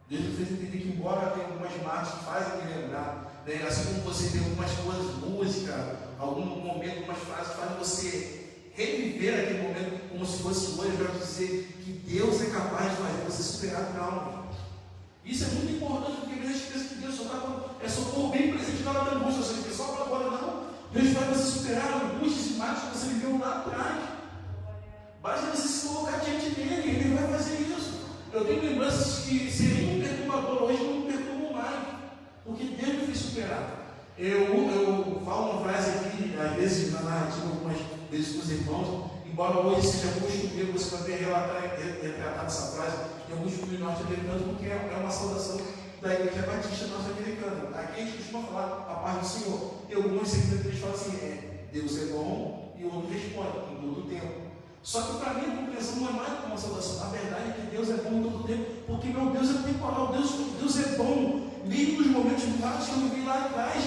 Deus me fez entender que embora tenha algumas marcas que fazem me lembrar, assim como você tem algumas coisas, música, algum momento, algumas frases que fazem você reviver aquele momento como se fosse hoje, eu quero dizer que Deus é capaz de fazer você superar traumas. Isso é muito importante, porque às vezes a gente pensa que Deus é socorro bem presente na hora da angústia, ou seja, só para agora não. Deus vai você superar angústias e males que você viveu lá atrás. Basta você se colocar diante dele, ele vai fazer isso. Eu tenho lembranças que seriam perturbadoras hoje, não me perturbam mais, porque Deus me fez superar. Eu falo uma frase aqui, às vezes na narrativa, algumas vezes com os irmãos, embora hoje seja costumeiro você também retratar essa frase em alguns filmes norte-americanos, porque é uma saudação da Igreja Batista norte-americana. Aqui a gente costuma falar a paz do Senhor. E alguns seguidores falam assim, Deus é bom, e o outro responde, em todo o tempo. Só que para mim a compreensão não é mais como uma saudação. A verdade é que Deus é bom em todo o tempo, porque meu Deus é temporal, Deus é bom. Mesmo nos momentos maus que eu vivi lá atrás,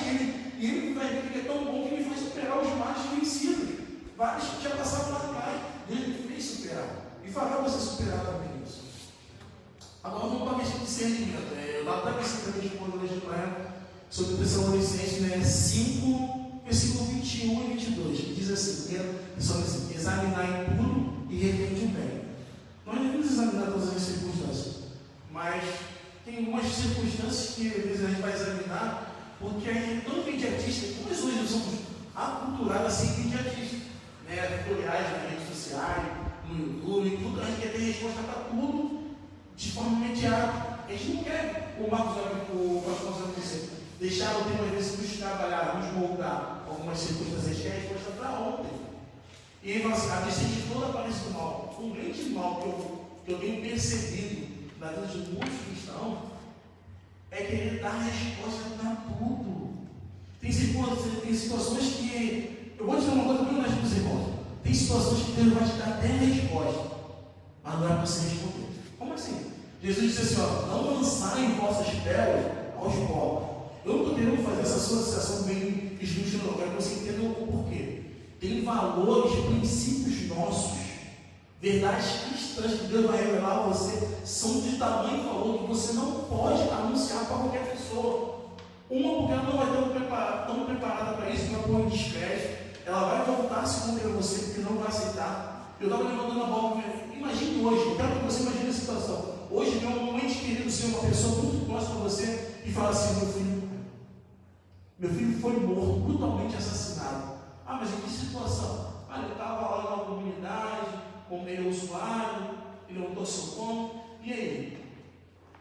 e ele vai ver que ele é tão bom que ele faz superar os males vencidos. Vários que já passaram lá atrás, Deus me fez superar. E fará você superar também isso. Agora vamos para a questão de discernimento. Eu estava até pensando também de quando hoje sobre o Tessalonicenses 5, versículo 21 e 22, que diz assim, examinar em tudo e reter o bem. Nós devemos examinar todas as circunstâncias, mas tem algumas circunstâncias que às vezes a gente vai examinar, porque a gente é tão imediatista, como nós hoje somos aculturados assim, imediatistas, tutoriais nas redes sociais, no YouTube, tudo, a gente quer ter resposta para tudo de forma imediata. A gente não quer, o pastor Marcos disse, deixar o tempo às vezes nos trabalhar, nos moldar algumas circunstâncias, a gente quer a resposta para ontem. E ele fala assim, a descende de toda aparência do mal. Um grande mal que eu tenho percebido na vida de muitos cristãos é querer dar resposta para tudo. Tem situações que, eu vou dizer uma coisa bem honesta para os irmãos, Tem situações que Deus vai te dar até a resposta, mas não é para você responder. Como assim? Jesus disse assim, ó, não lançarem vossas pérolas aos porcos. Eu não estou querendo fazer essa associação bem esdrúxula, não. Eu quero que você entenda o porquê. Tem valores, princípios nossos, verdades cristãs que Deus vai revelar a você, são de tamanho e valor que você não pode anunciar para qualquer pessoa. Uma, porque ela não vai estar tão preparada para isso, vai pôr em descrédito. Ela vai voltar a se contra você, porque não vai aceitar. Eu estava levantando a bola, imagine hoje, eu quero que você imagine a situação. Hoje, meu ente querido ser uma pessoa muito próxima a você e fala assim, meu filho foi morto, brutalmente assassinado. Ah, mas em que situação? Ah, ele estava lá na comunidade, como ele é usuário, ele não torceu como. E aí?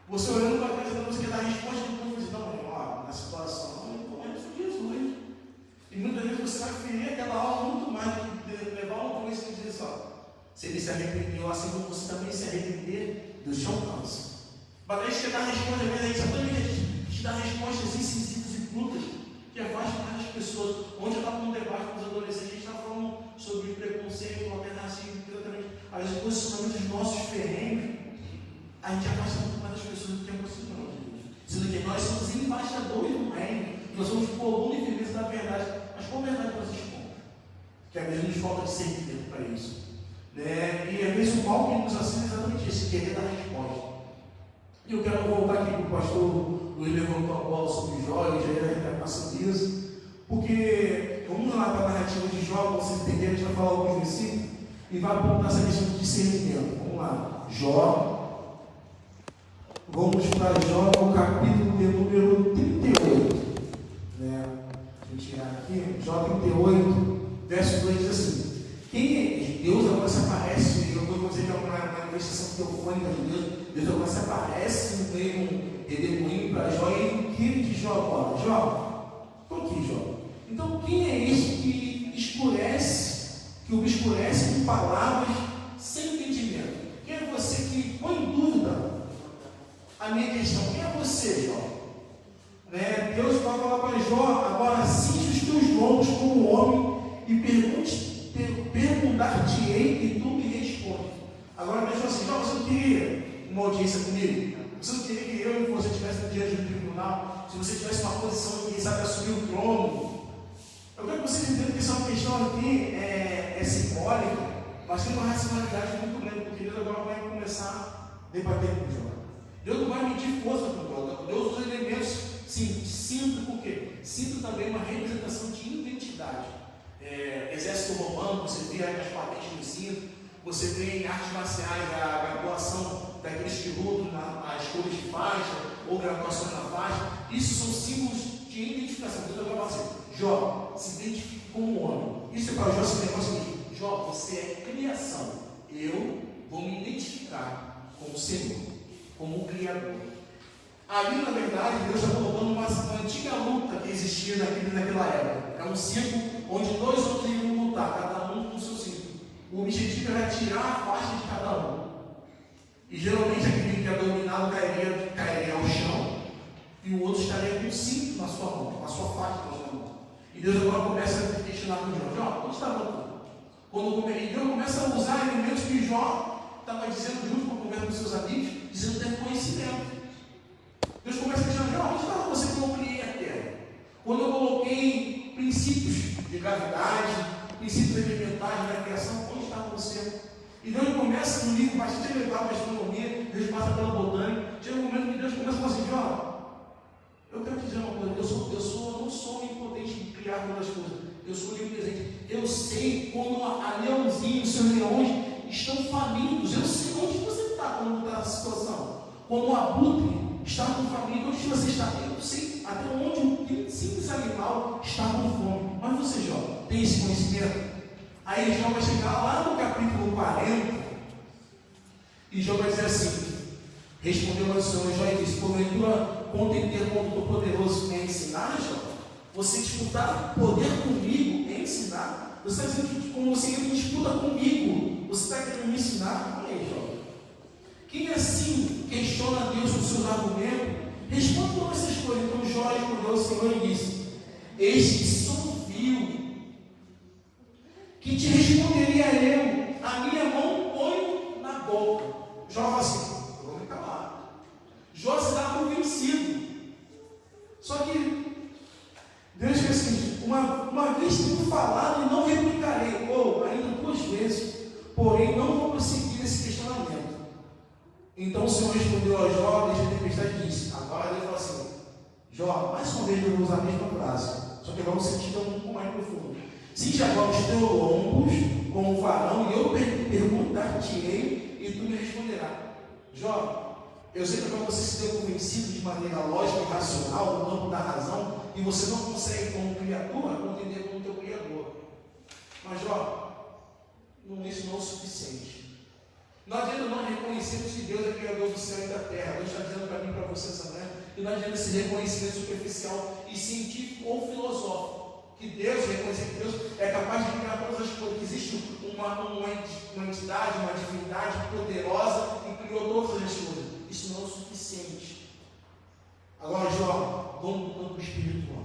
Você olhando para trás, você quer dar a resposta de como você não, na situação, não conheço Jesus. E muitas vezes você vai ferir aquela alma muito mais do que levar uma coisa e dizer só. Se ele se arrependeu, assim como você também se arrepender, Deus te alcança. Mas a gente quer dar a resposta, às vezes a gente exatamente dá respostas incisivas e brutas que afastam mais as pessoas. Onde eu estava num debate com os adolescentes, a gente estava falando sobre preconceito, alternativa, exatamente. Às vezes, posicionamentos dos nossos ferrenhos, a gente afasta muito mais as pessoas do que aproximamos, sendo que nós somos embaixadores do reino, nós somos coluna e firmeza da verdade, mas qual verdade nós expomos? Que às vezes nos falta de sentimento para isso. E às vezes o mal que nos assina é exatamente isso, querer dar resposta. E eu quero voltar aqui para o pastor Luiz levantou a bola sobre Jó, e já ia passando isso, porque vamos lá para a narrativa de Jó, para vocês entenderem, a gente vai falar alguns versículos e vai apontar essa questão de discernimento. Vamos lá, Jó, vamos para Jó no capítulo de número 38. Deixa eu tirar aqui, Jó 38, verso 2 diz assim. Deus agora se aparece, eu vou dizer que é uma manifestação teofônica de Deus agora se aparece no meio redemoinho para Jó, e ele tira de Jó agora. Jó, estou aqui, Jó. Então, quem é este que o escurece com palavras sem entendimento? Quem é você que põe em dúvida a minha questão? Quem é você, Jó? Deus vai falar para Jó, agora cinge os teus lombos como homem e perguntar-te-ei e tu me respondes. Agora Deus fala assim, Jó, você não queria uma audiência comigo? Você não queria que eu e você estivesse diante de um tribunal? Se você tivesse uma posição de quem sabe assumir o trono? Eu quero que vocês entendam que essa questão aqui é simbólica, mas tem uma racionalidade muito grande, porque Deus agora vai começar a debater com Jó. Deus não vai medir força com Jó. Deus usa elementos, sim, cinto, por quê? Cinto também é uma representação de identidade. Exército romano, você vê as patentes no cinto, você vê em artes marciais a graduação daqueles que lutam nas cores de faixa, ou graduação na faixa. Isso são símbolos de identificação. Deus vai falar assim, Jó, se identifique como homem. Isso é para Jó se lembrar o seguinte, Jó, você é criação. Eu vou me identificar como Senhor, como o Criador. Ali, na verdade, Deus está colocando uma antiga luta que existia naquela época. É um ciclo onde dois homens iriam lutar, cada um com o seu ciclo. O objetivo era tirar a faixa de cada um. E geralmente aquele que é dominado cairia ao chão, e o outro estaria com o cinto na sua mão, com a sua faixa na sua mão. E Deus agora começa a questionar com Jó, onde está a luta? E Deus começa a usar elementos que Jó estava dizendo junto com a conversa com seus amigos, dizendo ter conhecimento. Deus começa a questionar, onde estava você que eu criei a terra? Quando eu coloquei princípios de gravidade, princípios elementares da criação, onde estava você? E Deus começa no livro bastante elevado da astronomia, Deus passa pela botânica, chega um momento que Deus começa a falar assim, Jó, eu quero te dizer uma coisa, eu não sou impotente de criar todas as coisas, eu sou onipresente. Eu sei como a leãozinho, os seus leões estão famintos, eu sei onde você está quando está nessa situação. Como o abutre está com faminto, onde você está? Eu sei até onde um simples animal está com fome. Mas você, Jó, tem esse conhecimento? Aí Jó vai chegar lá no capítulo 40 e Jó vai dizer assim, respondeu ao Senhor Jó e disse, porventura contender com o Todo-Poderoso em ensinar, Jó? Você disputar poder comigo em ensinar? Você está dizendo que como você entra em disputa comigo, você está querendo me ensinar? Olha aí, Jó. Quem assim questiona Deus com seus argumentos, responde todas essas coisas. Então Jó respondeu ao Senhor e disse, eis que sou vil, que te responderia lhes tenho falado e não replicarei, ou ainda 2 vezes, porém não vou prosseguir esse questionamento. Então o Senhor respondeu a Jó desde a tempestade e disse, agora ele fala assim, Jó, mais uma vez eu vou usar a mesma frase, só que agora o sentido é um pouco mais profundo. Cinge agora os teus lombos como varão, e eu perguntar-te-ei, e tu me responderás. Jó, eu sei que agora você se deu convencido de maneira lógica e racional, no campo da razão, e você não consegue, como criatura, compreender como teu Criador. Mas, Jó, isso não é o suficiente. Não adianta nós reconhecermos que Deus é Criador do céu e da terra. Deus está dizendo para mim e para você essa manhã, que não adianta esse reconhecimento superficial e científico ou filosófico. Que Deus, reconhecer que Deus é capaz de criar todas as coisas, que existe uma entidade, uma divindade poderosa que criou todas as coisas. Isso não é o suficiente. Agora, Jó, vamos para o campo espiritual.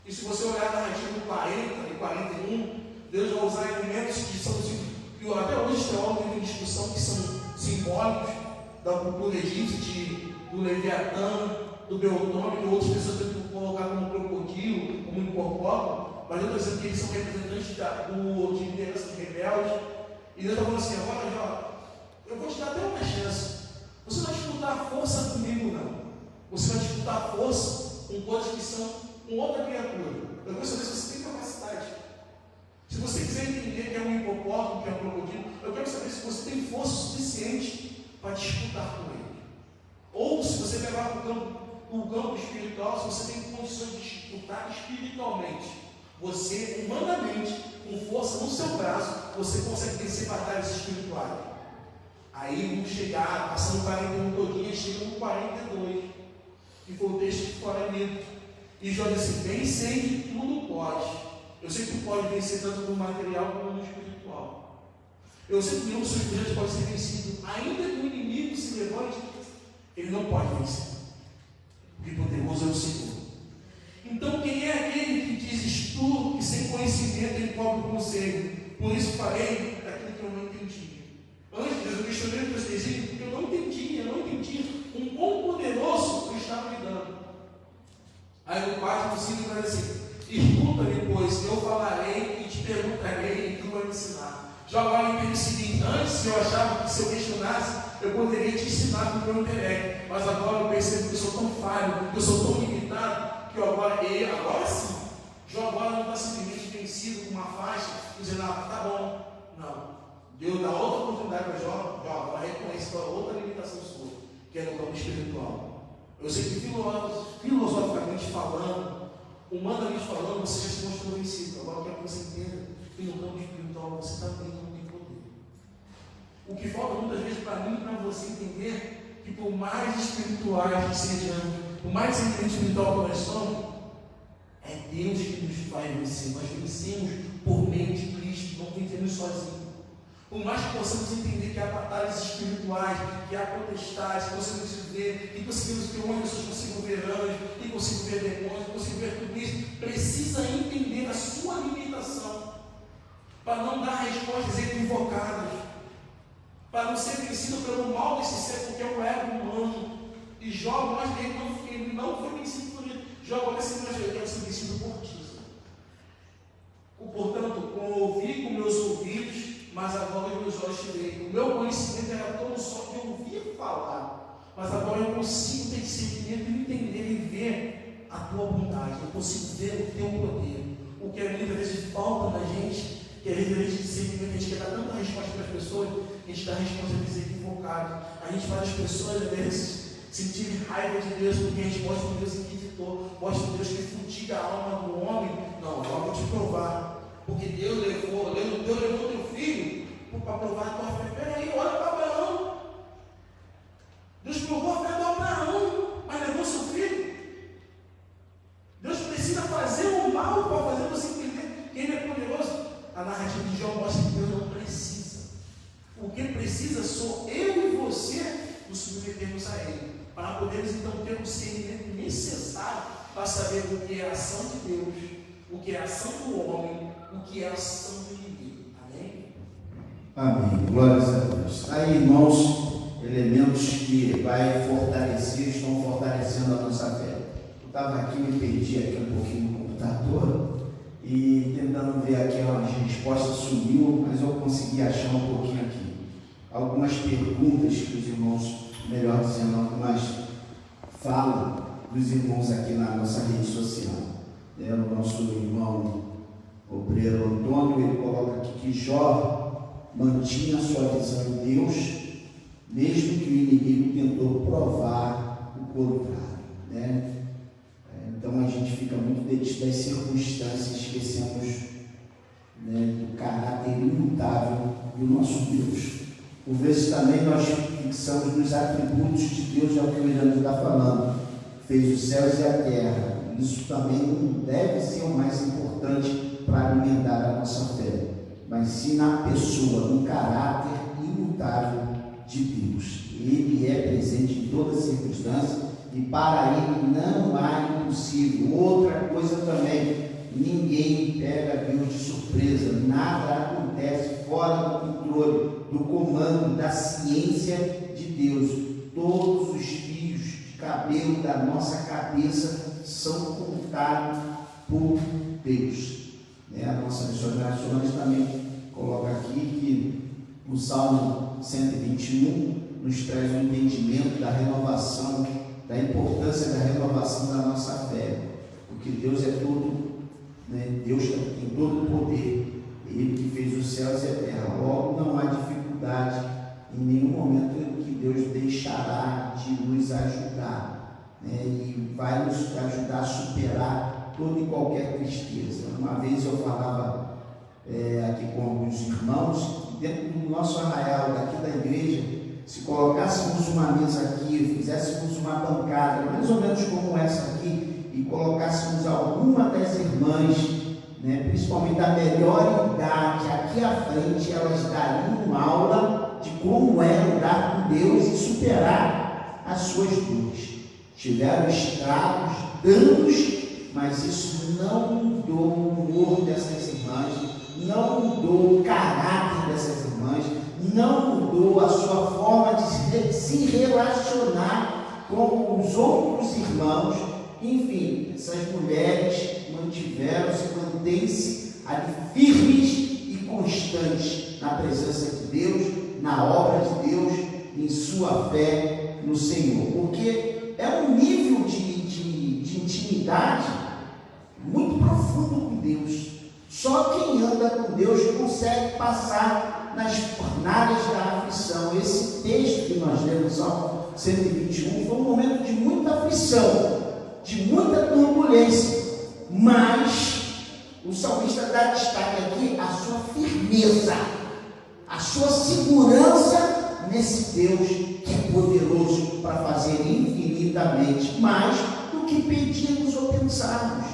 E se você olhar na narrativa 40 e 41, Deus vai usar elementos que são, que até hoje os teólogos têm discussão, que são simbólicos da cultura egípcia, do Leviatã, do Beltrônio, que outras pessoas tentam colocar como crocodilo, como hipopótamo, mas eu estou dizendo que eles são representantes de liderança de rebeldes. E Deus está falando assim, agora, Jó, eu vou te dar até uma chance. Você não vai disputar força comigo, não. Você vai disputar força com coisas que são com outra criatura. Eu quero saber se você tem capacidade. Se você quiser entender que é um hipopótamo, que é um crocodilo, eu quero saber se você tem força suficiente para disputar com ele. Ou se você levar para o campo espiritual, se você tem condições de disputar espiritualmente, você, humanamente, com força no seu braço, você consegue vencer batalhas espirituais. Aí vamos chegar, passando 41 todinha, chega no 42, que foi o texto que foi lido. E Jó disse, bem sei que tudo pode. Eu sei que tu pode vencer tanto no material como no espiritual. Eu sei que nenhum dos seus projetos pode ser vencido. Ainda que o inimigo se levante, ele não pode vencer. Porque poderoso é o Senhor. Então quem é aquele que diz estudo e sem conhecimento ele cobre o conselho? Por isso falei daquilo que eu não entendi. Antes eu questionei o presbítero porque eu não entendi com quão poderoso eu estava lidando. Aí o 4 no 5 vai assim, escuta-me, pois eu falarei e te perguntarei e tu vai me ensinar. Já agora entende o seguinte, antes eu achava que se eu questionasse, eu poderia te ensinar com o meu intelecto, mas agora eu percebo que eu sou tão falho, que eu sou tão limitado, que agora sim, Jó agora não está simplesmente vencido com uma faixa, dizendo, tá bom, não. Deus dá outra oportunidade para Jó, agora reconhece outra limitação sua, que é no campo espiritual. Eu sei que filosoficamente falando, humanamente falando, você já se mostrou vencido. Agora eu quero que você entenda que no campo espiritual você também não tem poder. O que falta muitas vezes para mim e para você entender que por mais espirituais que sejamos, por mais espiritual que nós somos, é Deus que nos faz vencer. Nós vencemos por meio de Cristo, não vencemos sozinhos. Por mais que possamos entender que há batalhas espirituais, que há potestades, que conseguimos ver, que conseguimos ver onde pessoas consigam ver anjos, que consigam ver demônios, que consigam ver tudo isso, precisa entender a sua limitação, para não dar respostas equivocadas, para não ser vencido pelo mal desse século, que é o ego humano. E Jó, nós ele não foi vencido por ele. Jó, agora sim, nós quero ser vencido por ti. Portanto, ouvi com meus ouvidos, mas agora meus olhos te veem. O meu conhecimento era tão só de ouvir falar, mas agora eu consigo ter discernimento e entender e ver a tua bondade, eu consigo ver o teu poder. O que muitas vezes falta na gente, que às vezes a gente discernimento, a gente quer dar tanta resposta para as pessoas, a gente dá resposta às vezes equivocada. A gente faz as pessoas às vezes sentirem raiva de Deus, porque a gente mostra um Deus inquisitor, mostra um Deus que futiga a alma do homem. Não, eu vou te provar. Porque Deus levou teu filho para provar a tua fé. Peraí, olha para Abraão. Deus provou a fé do Abraão, mas levou seu filho. Deus precisa fazer o mal para fazer você entender que Ele é poderoso. A narrativa de Jó mostra que Deus não precisa. O que precisa sou eu e você nos submetermos a Ele, para podermos então ter o discernimento necessário para saber o que é a ação de Deus, o que é a ação do homem, o que é a ação do inimigo. Amém? Amém. Glórias a Deus. Aí, irmãos, elementos que vai fortalecer, estão fortalecendo a nossa fé. Eu estava aqui, me perdi aqui um pouquinho no computador, e e tentando ver aqui as respostas sumiu, mas eu consegui achar um pouquinho aqui. Algumas perguntas que os irmãos, melhor dizendo, algumas falas dos irmãos aqui na nossa rede social. O nosso irmão obreiro Antônio, ele coloca aqui que Jó mantinha sua visão de Deus, mesmo que o inimigo tentou provar o contrário, né? Então a gente fica muito dentro das circunstâncias, esquecemos, né, do caráter imutável do nosso Deus. Por vezes também nós fixamos nos atributos de Deus, é o que o Leandro está falando, fez os céus e a terra. Isso também não deve ser o mais importante para alimentar a nossa fé, mas sim na pessoa, no caráter imutável de Deus. Ele é presente em todas as circunstâncias e para ele não há impossível. Outra coisa também, ninguém pega Deus de surpresa, nada acontece fora do controle, do comando, da ciência de Deus. Todos os fios de cabelo da nossa cabeça são contados por Deus. A nossa missionária Solange também coloca aqui que o Salmo 121 nos traz um entendimento da renovação, da importância da renovação da nossa fé, porque Deus é todo, né? Deus tem todo o poder, Ele que fez os céus e a terra. Logo não há dificuldade em nenhum momento em que Deus deixará de nos ajudar, né? E vai nos ajudar a superar toda e qualquer tristeza. Uma vez eu falava aqui com alguns irmãos, dentro do nosso arraial daqui da igreja, se colocássemos uma mesa aqui, fizéssemos uma bancada, mais ou menos como essa aqui, e colocássemos alguma das irmãs, né, principalmente da melhor idade, aqui à frente, elas dariam aula de como é andar com Deus e superar as suas dores. Tiveram estragos, danos, mas isso não mudou o humor dessas irmãs, não mudou o caráter dessas irmãs, não mudou a sua forma de se relacionar com os outros irmãos. Enfim, essas mulheres mantiveram-se, mantêm-se ali firmes e constantes na presença de Deus, na obra de Deus, em sua fé no Senhor, porque é um nível de intimidade muito profundo com Deus. Só quem anda com Deus consegue passar nas fornalhas da aflição. Esse texto que nós lemos, Salmo 121, foi um momento de muita aflição, de muita turbulência, mas o salmista dá destaque aqui à sua firmeza, à sua segurança nesse Deus que é poderoso para fazer infinitamente mais do que pedimos ou pensarmos.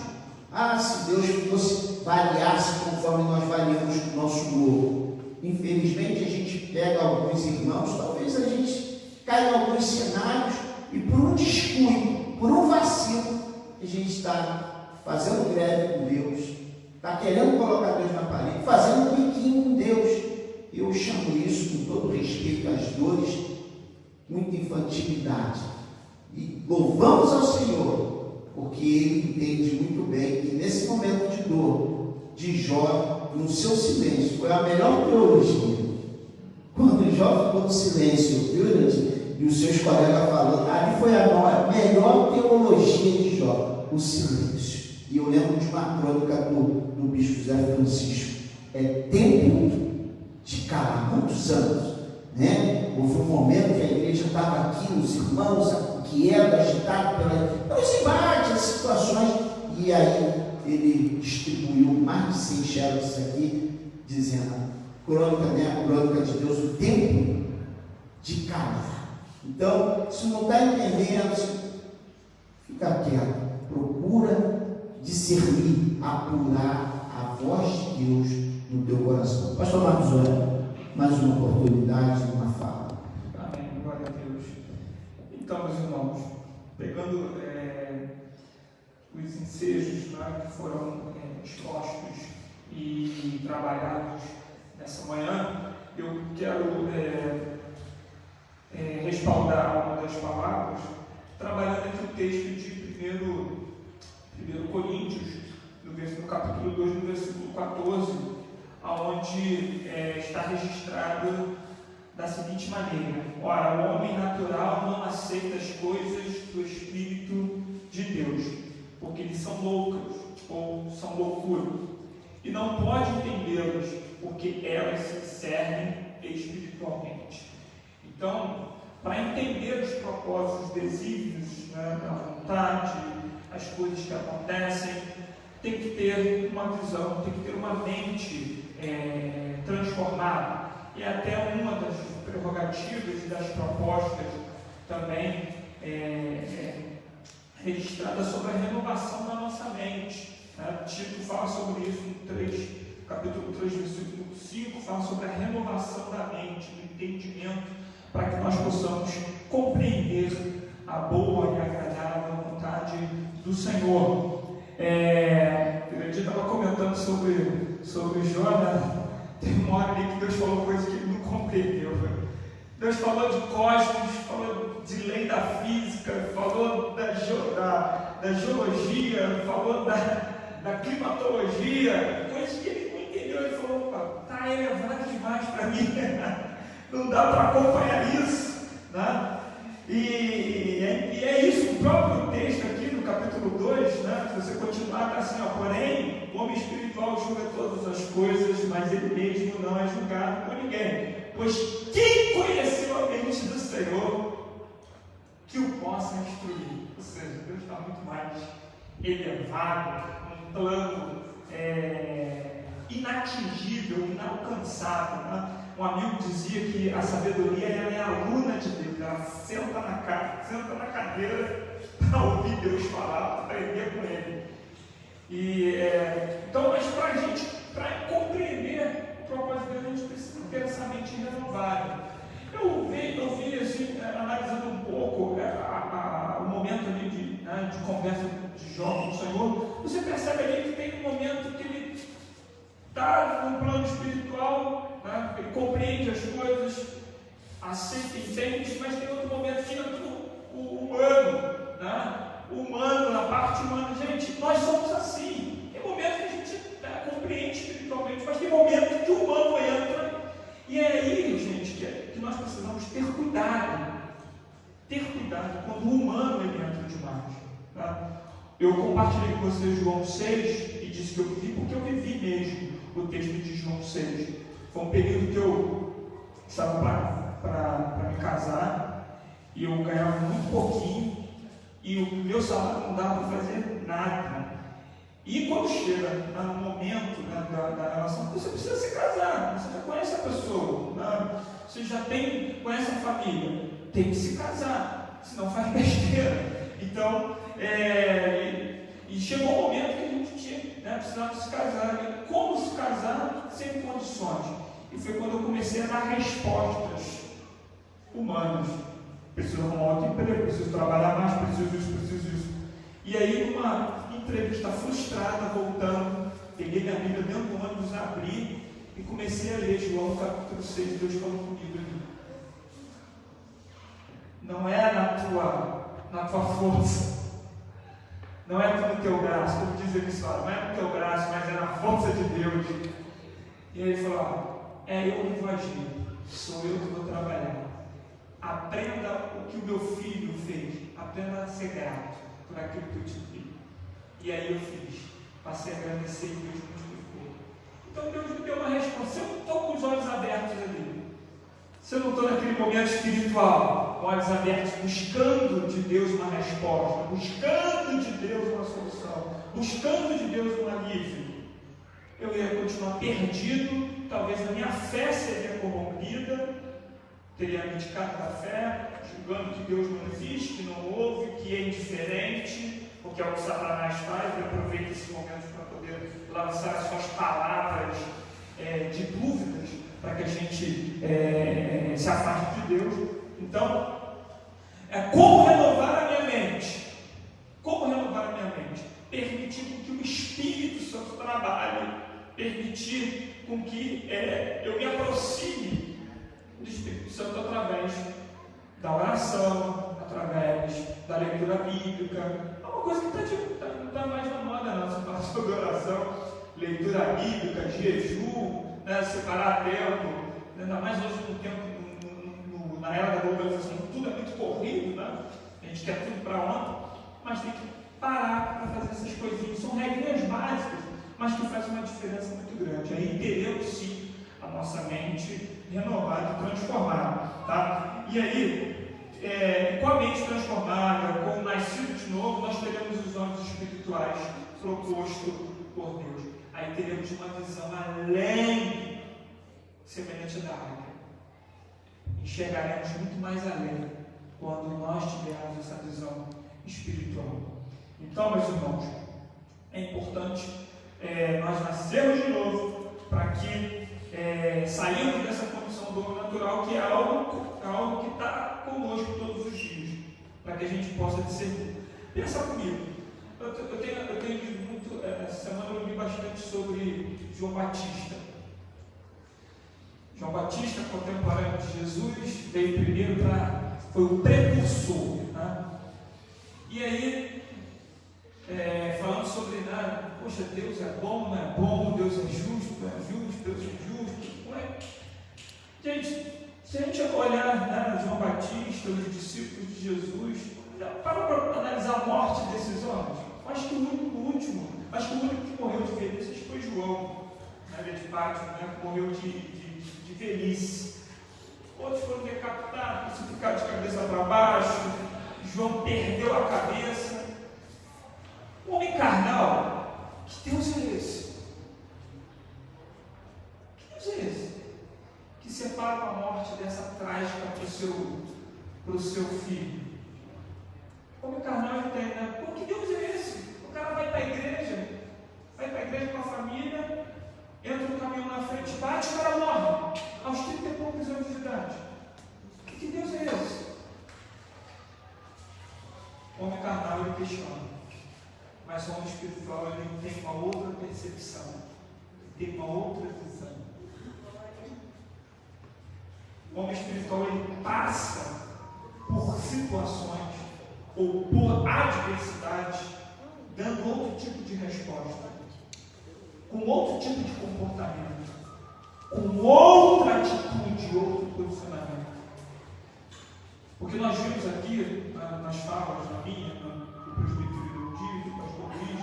Se Deus fosse variasse conforme nós variamos o nosso humor. Infelizmente a gente pega alguns irmãos, talvez a gente caia em alguns cenários e por um descuido, por um vacilo, a gente está fazendo greve com Deus, está querendo colocar Deus na parede, fazendo um biquinho com Deus. Eu chamo isso, com todo respeito às dores, muita infantilidade. E louvamos ao Senhor, porque Ele entende muito bem que nesse momento de dor, de Jó, no seu silêncio, foi a melhor teologia. Quando Jó ficou no silêncio, viu, e os seus colegas falando, ali foi a melhor teologia de Jó, o silêncio. E eu lembro de uma crônica do bispo José Francisco, tempo de calar, muitos anos, né? Houve um momento que a igreja estava aqui, os irmãos inquietos, agitados pelos embates, as situações, e aí ele distribuiu mais de 100 xerox aqui, dizendo, crônica, né? A crônica de Deus, o tempo de calar. Então, se não está entendendo, fica quieto, procura discernir, apurar a voz de Deus no teu coração. Pastor Marcos, mais uma oportunidade, uma fala. Amém, glória a Deus. Então, meus irmãos, pegando os ensejos que foram expostos e trabalhados nessa manhã, eu quero respaldar uma das palavras, trabalhando aqui o texto de 1 Coríntios, no capítulo 2, no versículo 14, onde está registrado da seguinte maneira: ora, o homem natural não aceita as coisas do Espírito de Deus, porque eles são loucas ou são loucura, e não pode entendê-las, porque elas se discernem espiritualmente. Então, para entender os propósitos, os desígnios, da vontade, as coisas que acontecem, tem que ter uma visão, tem que ter uma mente transformada. E até uma das prerrogativas e das propostas também registrada sobre a renovação da nossa mente. Tito fala sobre isso no capítulo 3, versículo 5, fala sobre a renovação da mente, do entendimento, para que nós possamos compreender a boa e agradável vontade do Senhor. Eu estava comentando sobre Jonas. Tem uma hora ali que Deus falou coisas que ele não compreendeu. Deus falou de cosmos, falou de lei da física, falou da geologia, falou da climatologia, coisas que ele não entendeu. Ele falou: opa, está elevado demais para mim, não dá para acompanhar isso, né? E é isso, o próprio texto aqui no capítulo 2, né? Se você continuar, está assim: porém, o homem espiritual julga todas as coisas, mas ele mesmo não é julgado por ninguém. Pois quem conheceu a mente do Senhor que o possa instruir? Ou seja, Deus está muito mais elevado, um plano inatingível, inalcançável, né? Um amigo dizia que a sabedoria é a aluna de Deus, ela senta na cadeira para ouvir Deus falar, para aprender com Ele. Então, mas para compreender o propósito de Deus, a gente precisa ter essa mente renovada. Eu vi assim, analisando um pouco o momento ali de conversa de Jó com o Senhor, você percebe ali que tem um momento que ele está no plano espiritual, né? Ele compreende as coisas, aceita, entende, mas tem outro momento que entra o humano, né? O humano, a parte humana. Gente, nós somos assim. Tem momentos que a gente compreende espiritualmente, mas tem momentos que o humano entra, e é aí, gente, que nós precisamos ter cuidado. Ter cuidado quando o humano ele entra demais. Tá? Eu compartilhei com vocês João 6 e disse que eu vivi porque eu vivi mesmo o texto de João 6. Foi um período que eu estava para me casar e eu ganhava muito pouquinho e o meu salário não dava para fazer nada. E quando chega no momento da relação, você precisa se casar, você já conhece a pessoa, né? Você já conhece a família, tem que se casar, senão faz besteira. Então, e chegou o momento que a gente tinha, precisava se casar. E como se casar sem condições? E foi quando eu comecei a dar respostas humanas. Preciso arrumar outro emprego, preciso trabalhar mais, preciso isso. E aí, numa entrevista frustrada, voltando, peguei minha Bíblia dentro do ônibus, abri e comecei a ler João capítulo 6, Deus falou comigo ali. Não é na tua força, não é no teu braço, como diz ele só, não é no teu braço, mas é na força de Deus. E aí ele falou: eu que vou agir, sou eu que vou trabalhar. Aprenda o que o meu filho fez, aprenda a ser grato por aquilo que eu te fiz. E aí eu fiz, passei a agradecer e Deus multiplicou. Então Deus me deu uma resposta. Se eu não estou com os olhos abertos ali, se eu não estou naquele momento espiritual, com olhos abertos, buscando de Deus uma resposta, buscando de Deus uma solução, buscando de Deus um alívio, eu ia continuar perdido, talvez a minha fé seria corrompida, teria abdicado da fé, julgando que Deus não existe, que não houve, que é indiferente, porque é o que Satanás faz. Ele aproveita esse momento para poder lançar as suas palavras de dúvidas, para que a gente se afaste de Deus. Então, como renovar a minha mente? Como renovar a minha mente? Permitir que o Espírito Santo trabalhe, permitir com que eu me aproxime do Espírito Santo através da oração, através da da leitura bíblica. É uma coisa que não está mais na moda, não. Você fala sobre oração, leitura bíblica, jejum, né? Separar tempo, ainda mais hoje no tempo, na era da globalização, tudo é muito corrido, né? A gente quer tudo para ontem, mas tem que parar para fazer essas coisinhas. São regras básicas, mas que fazem uma diferença muito grande. Aí teremos sim a nossa mente renovada e transformada. Tá? E aí, com a mente transformada, com o nascido de novo, nós teremos os olhos espirituais propostos por Deus. Aí teremos uma visão além, semelhante da águia. Enxergaremos muito mais além quando nós tivermos essa visão espiritual. Então, meus irmãos, é importante nós nascermos de novo para que saímos dessa condição do homem natural, que é algo que está conosco todos os dias, para que a gente possa discernir. Pensa comigo, eu tenho lido muito, essa semana eu li bastante sobre João Batista. João Batista, contemporâneo de Jesus, veio primeiro foi o precursor. Né? E aí, falando sobre, poxa, Deus é bom, não é bom, Deus é justo, não é justo, Deus é justo. Ué? Gente, se a gente olhar João Batista, os discípulos de Jesus, para analisar a morte desses homens, acho que o último que morreu de velhice foi João, de Fátima, que morreu de velhice. Outros foram decapitados, crucificados de cabeça para baixo. João perdeu a cabeça. O homem carnal, que Deus é esse? Que Deus é esse? Que separa a morte dessa trágica para o seu filho. O homem carnal entende, né? Pô, que Deus é esse? O cara vai para a igreja com a família, entra no caminhão na frente, bate, o cara morre, aos 30 e poucos anos de idade. Que Deus é esse? O homem carnal ele questiona, mas o homem espiritual ele tem uma outra percepção, ele tem uma outra visão. O homem espiritual ele passa por situações ou por adversidades, dando outro tipo de resposta, com outro tipo de comportamento, com outra atitude, outro posicionamento. Porque nós vimos aqui, nas falas, na minha, do presbítero Dito, do pastor Luiz,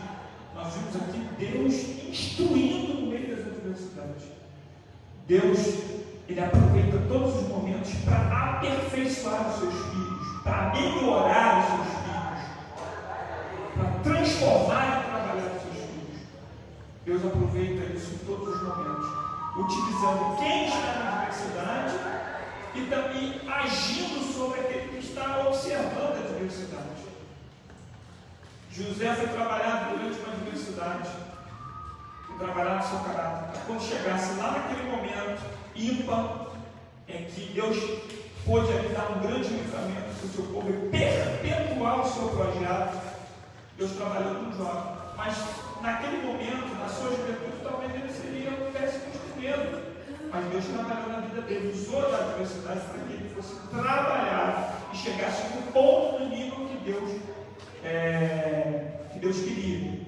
nós vimos aqui Deus instruindo no meio das adversidades. Deus, ele aproveita todos os momentos para aperfeiçoar os seus filhos, para melhorar os seus filhos, para transformar e trabalhar os seus filhos. Deus aproveita isso em todos os momentos, utilizando quem está na adversidade e também agindo sobre aquele que está observando a adversidade. José foi trabalhar durante uma adversidade, foi trabalhar no seu caráter. Quando chegasse lá naquele momento ímpar, em que Deus pôde ali dar um grande livramento para o seu povo e perpetuar o seu projeto, Deus trabalhou com Jó. Mas naquele momento, na sua juventude, talvez ele seria um péssimo instrumento. Mas Deus trabalhou na vida dele, usou da adversidade para que ele fosse trabalhar e chegasse no ponto do nível que Deus queria.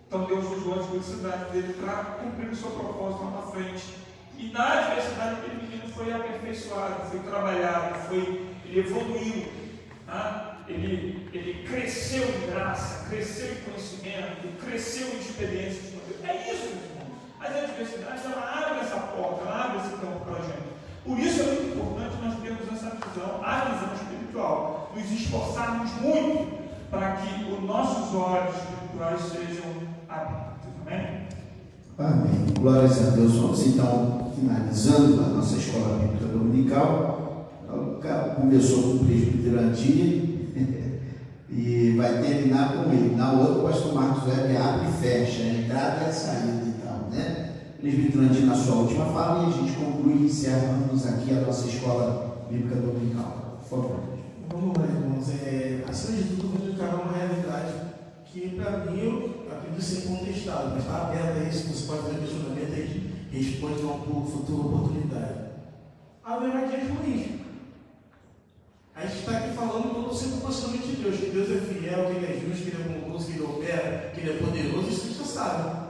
Então Deus usou a adversidade dele para cumprir o seu propósito lá na frente. E na adversidade aquele menino foi aperfeiçoado, foi trabalhado, ele evoluiu. Tá? Ele cresceu em graça, cresceu em conhecimento, cresceu em experiências com Deus. É isso, meu irmão. As adversidades, ela abre essa porta, ela abre esse campo para a gente. Por isso é muito importante nós termos essa visão, a visão espiritual, nos esforçarmos muito para que os nossos olhos espirituais sejam abertos. Amém? Amém. Glórias a Deus. Vamos então finalizando a nossa escola bíblica dominical. Começou com o presbítero Antini e vai terminar com ele. Na outra, o pastor Marcos Web abre e fecha, a entrada e a saída. Presbítero Antini na sua última fala e a gente conclui e encerramos aqui a nossa escola bíblica dominical. Por favor. Vamos lá, irmãos. Acima de tudo, comunicar uma realidade que, para mim, eu acredito ser contestável, mas está aberto a isso. Você pode fazer questionamento e responde uma futura oportunidade. Haverá dias ruins. A gente está aqui falando Deus, que Deus é fiel, que Ele é justo, que Ele é bondoso, que Ele opera, que Ele é poderoso, isso a gente já sabe.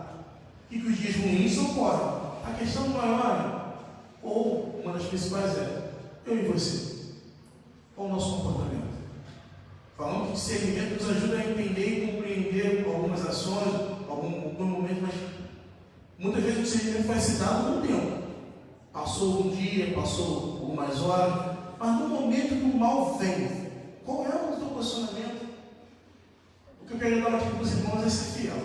E que os dias ruins são fora. A questão maior, ou uma das principais é, eu e você, qual o nosso comportamento? Falamos que discernimento nos ajuda a entender e compreender algumas ações, algum momento, mas muitas vezes o discernimento vai ser dado com o tempo. Passou um dia, passou algumas horas, mas no momento que o mal vem, qual é o teu posicionamento? O que eu quero dar aqui para os irmãos é ser fiel.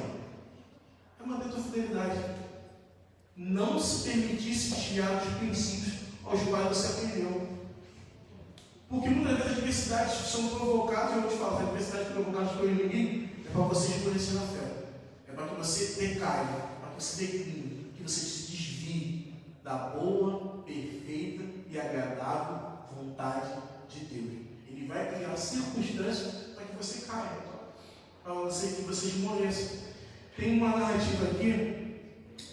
É manter a tua fidelidade. Não se permitir se desviar dos princípios aos quais você aprendeu. Porque muitas vezes as adversidades são provocadas, eu vou te falar, as adversidades provocadas pelo inimigo é para você escurecer na fé. É para que você decaia, para que você decline, que você se desvie da boa, perfeita e agradável vontade de Deus. Ele vai criar circunstâncias para que você caia, para que você esmoreça. Tem uma narrativa aqui,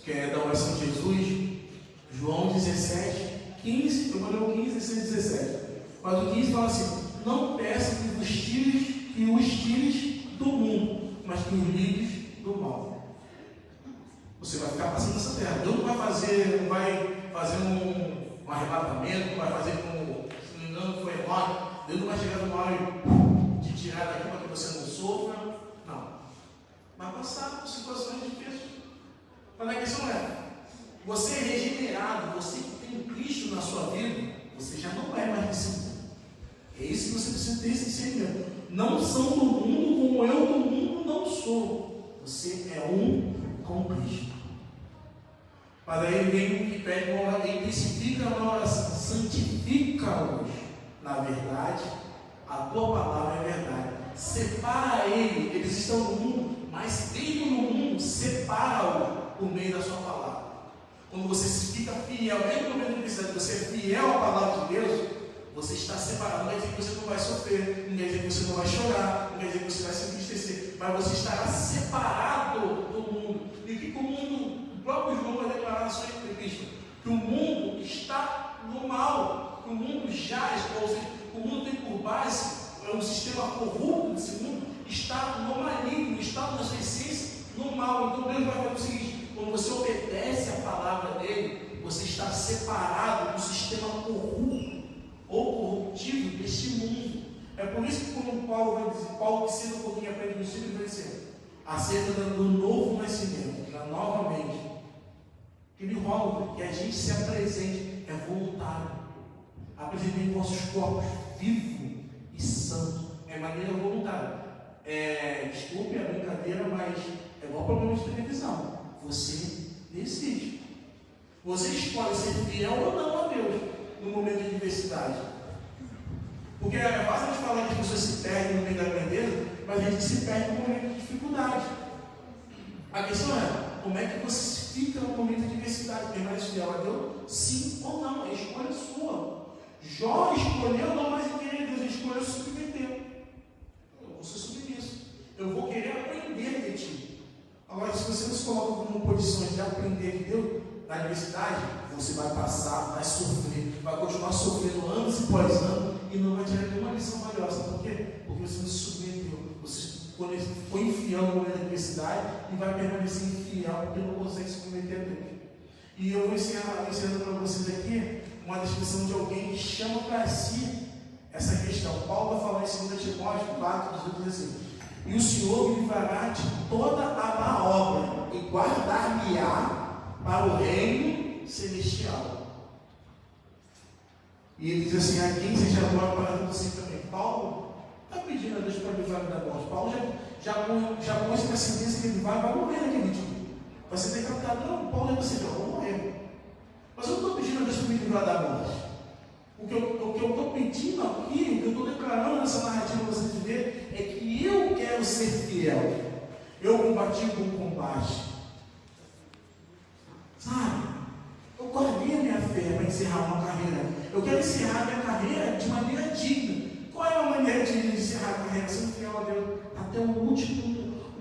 que é da oração de Jesus, João 17, 15, eu vou ler o 15, 16 e 17. Mas o 15 fala assim: não peça que os tires do mundo, mas que os livres do mal. Você vai ficar passando nessa terra. Deus não vai fazer um arrebatamento, não vai fazer como, se não me engano, foi errado. Deus não vai chegar no mar e te tirar daqui para que você não sofra. Não. Vai passar por situações difíceis. Mas a questão é, você é regenerado, você que tem Cristo na sua vida, você já não é mais desse mundo. É isso que você precisa ter esse discernimento. Não são do mundo como eu do mundo não sou. Você é um com Cristo. Para ele vem que pede uma oração, ele especifica na oração, santifica-os na verdade, a tua palavra é verdade. Separa eles estão no mundo, mas mesmo no mundo, separa-os por meio da sua palavra. Quando você fica fiel, mesmo no momento de necessidade, você é fiel à palavra de Deus, você está separado. Não quer dizer que você não vai sofrer, não quer dizer que você não vai chorar, não quer dizer que você vai se entristecer, mas você estará separado do mundo. E que o mundo, o próprio João vai declarar na sua entrevista, que o mundo está no mal, que o mundo jaz, ou seja, o mundo tem por base, o sistema corrupto desse mundo está no maligno, está na sua essência no mal. Então Deus vai fazer o seguinte: quando você obedece a palavra dele, você está separado do sistema corrupto ou corruptivo deste mundo. É por isso que quando Paulo vai dizer, Paulo ensina um pouquinho, aprende no ensino, ele vai dizer acerca do novo nascimento, da nova mente. Ele roga que a gente se apresente, é voluntário. Apresentem vossos corpos vivos e santos, é maneira voluntária. Desculpe a brincadeira, mas é igual programa de televisão. Você decide. Você escolhe ser fiel ou não a Deus no momento de adversidade. Porque é fácil a gente falar que as pessoas se perdem no meio da grandeza, mas a gente se perde no momento de dificuldade. A questão é, como é que você fica no momento de adversidade? Permanece fiel a Deus? Sim ou não? É escolha sua. Jó escolheu não mais em querer Deus, ele escolheu submeter. Eu vou ser submisso. Eu vou querer aprender de ti. Agora, se você não se coloca numa posição de aprender de Deus, na adversidade, você vai passar, vai sofrer, vai continuar sofrendo anos e pós anos e não vai tirar nenhuma lição valiosa. Por quê? Porque você não se submeteu. Você foi infiel no momento da adversidade e vai permanecer infiel porque não consegue se submeter a Deus. E eu vou ensinando para vocês aqui uma descrição de alguém que chama para si essa questão. Paulo vai falar em 2 Timóteo 4, 18, assim: e o Senhor me livrará de toda a má obra e guardar-me-á para o reino celestial. E ele diz assim: a quem seja glória para todos sempre também. Paulo está pedindo a Deus para livrar da morte. Paulo já pôs com a sentença que ele vai morrer naquele dia. Vai ser decapitado. Não, Paulo é você, eu vou morrer. Mas eu não estou pedindo a Deus para me livrar da morte. O que eu estou pedindo aqui, o que eu estou declarando nessa narrativa para vocês verem, é que eu quero ser fiel. Eu combati o bom combate. Sabe? Eu guardei a minha fé para encerrar uma carreira. Eu quero encerrar a minha carreira de maneira digna. Qual é a maneira digna de encerrar a carreira? Sendo fiel a Deus até o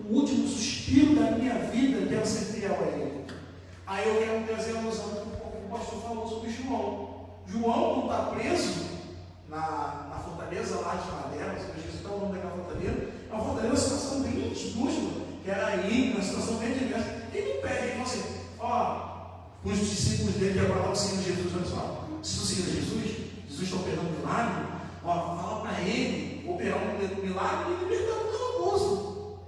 último suspiro da minha vida. Eu quero ser fiel a Ele. Aí eu quero trazer a alusão que o pastor falou sobre João. João, quando está preso na fortaleza lá de Madeira, se eu esqueci o nome daquela fortaleza. para os discípulos dele que agora estão seguindo Jesus. Olha só, se estão seguindo Jesus, Jesus está operando um milagre, ó, fala para ele operar um milagre e libertar do calabouço.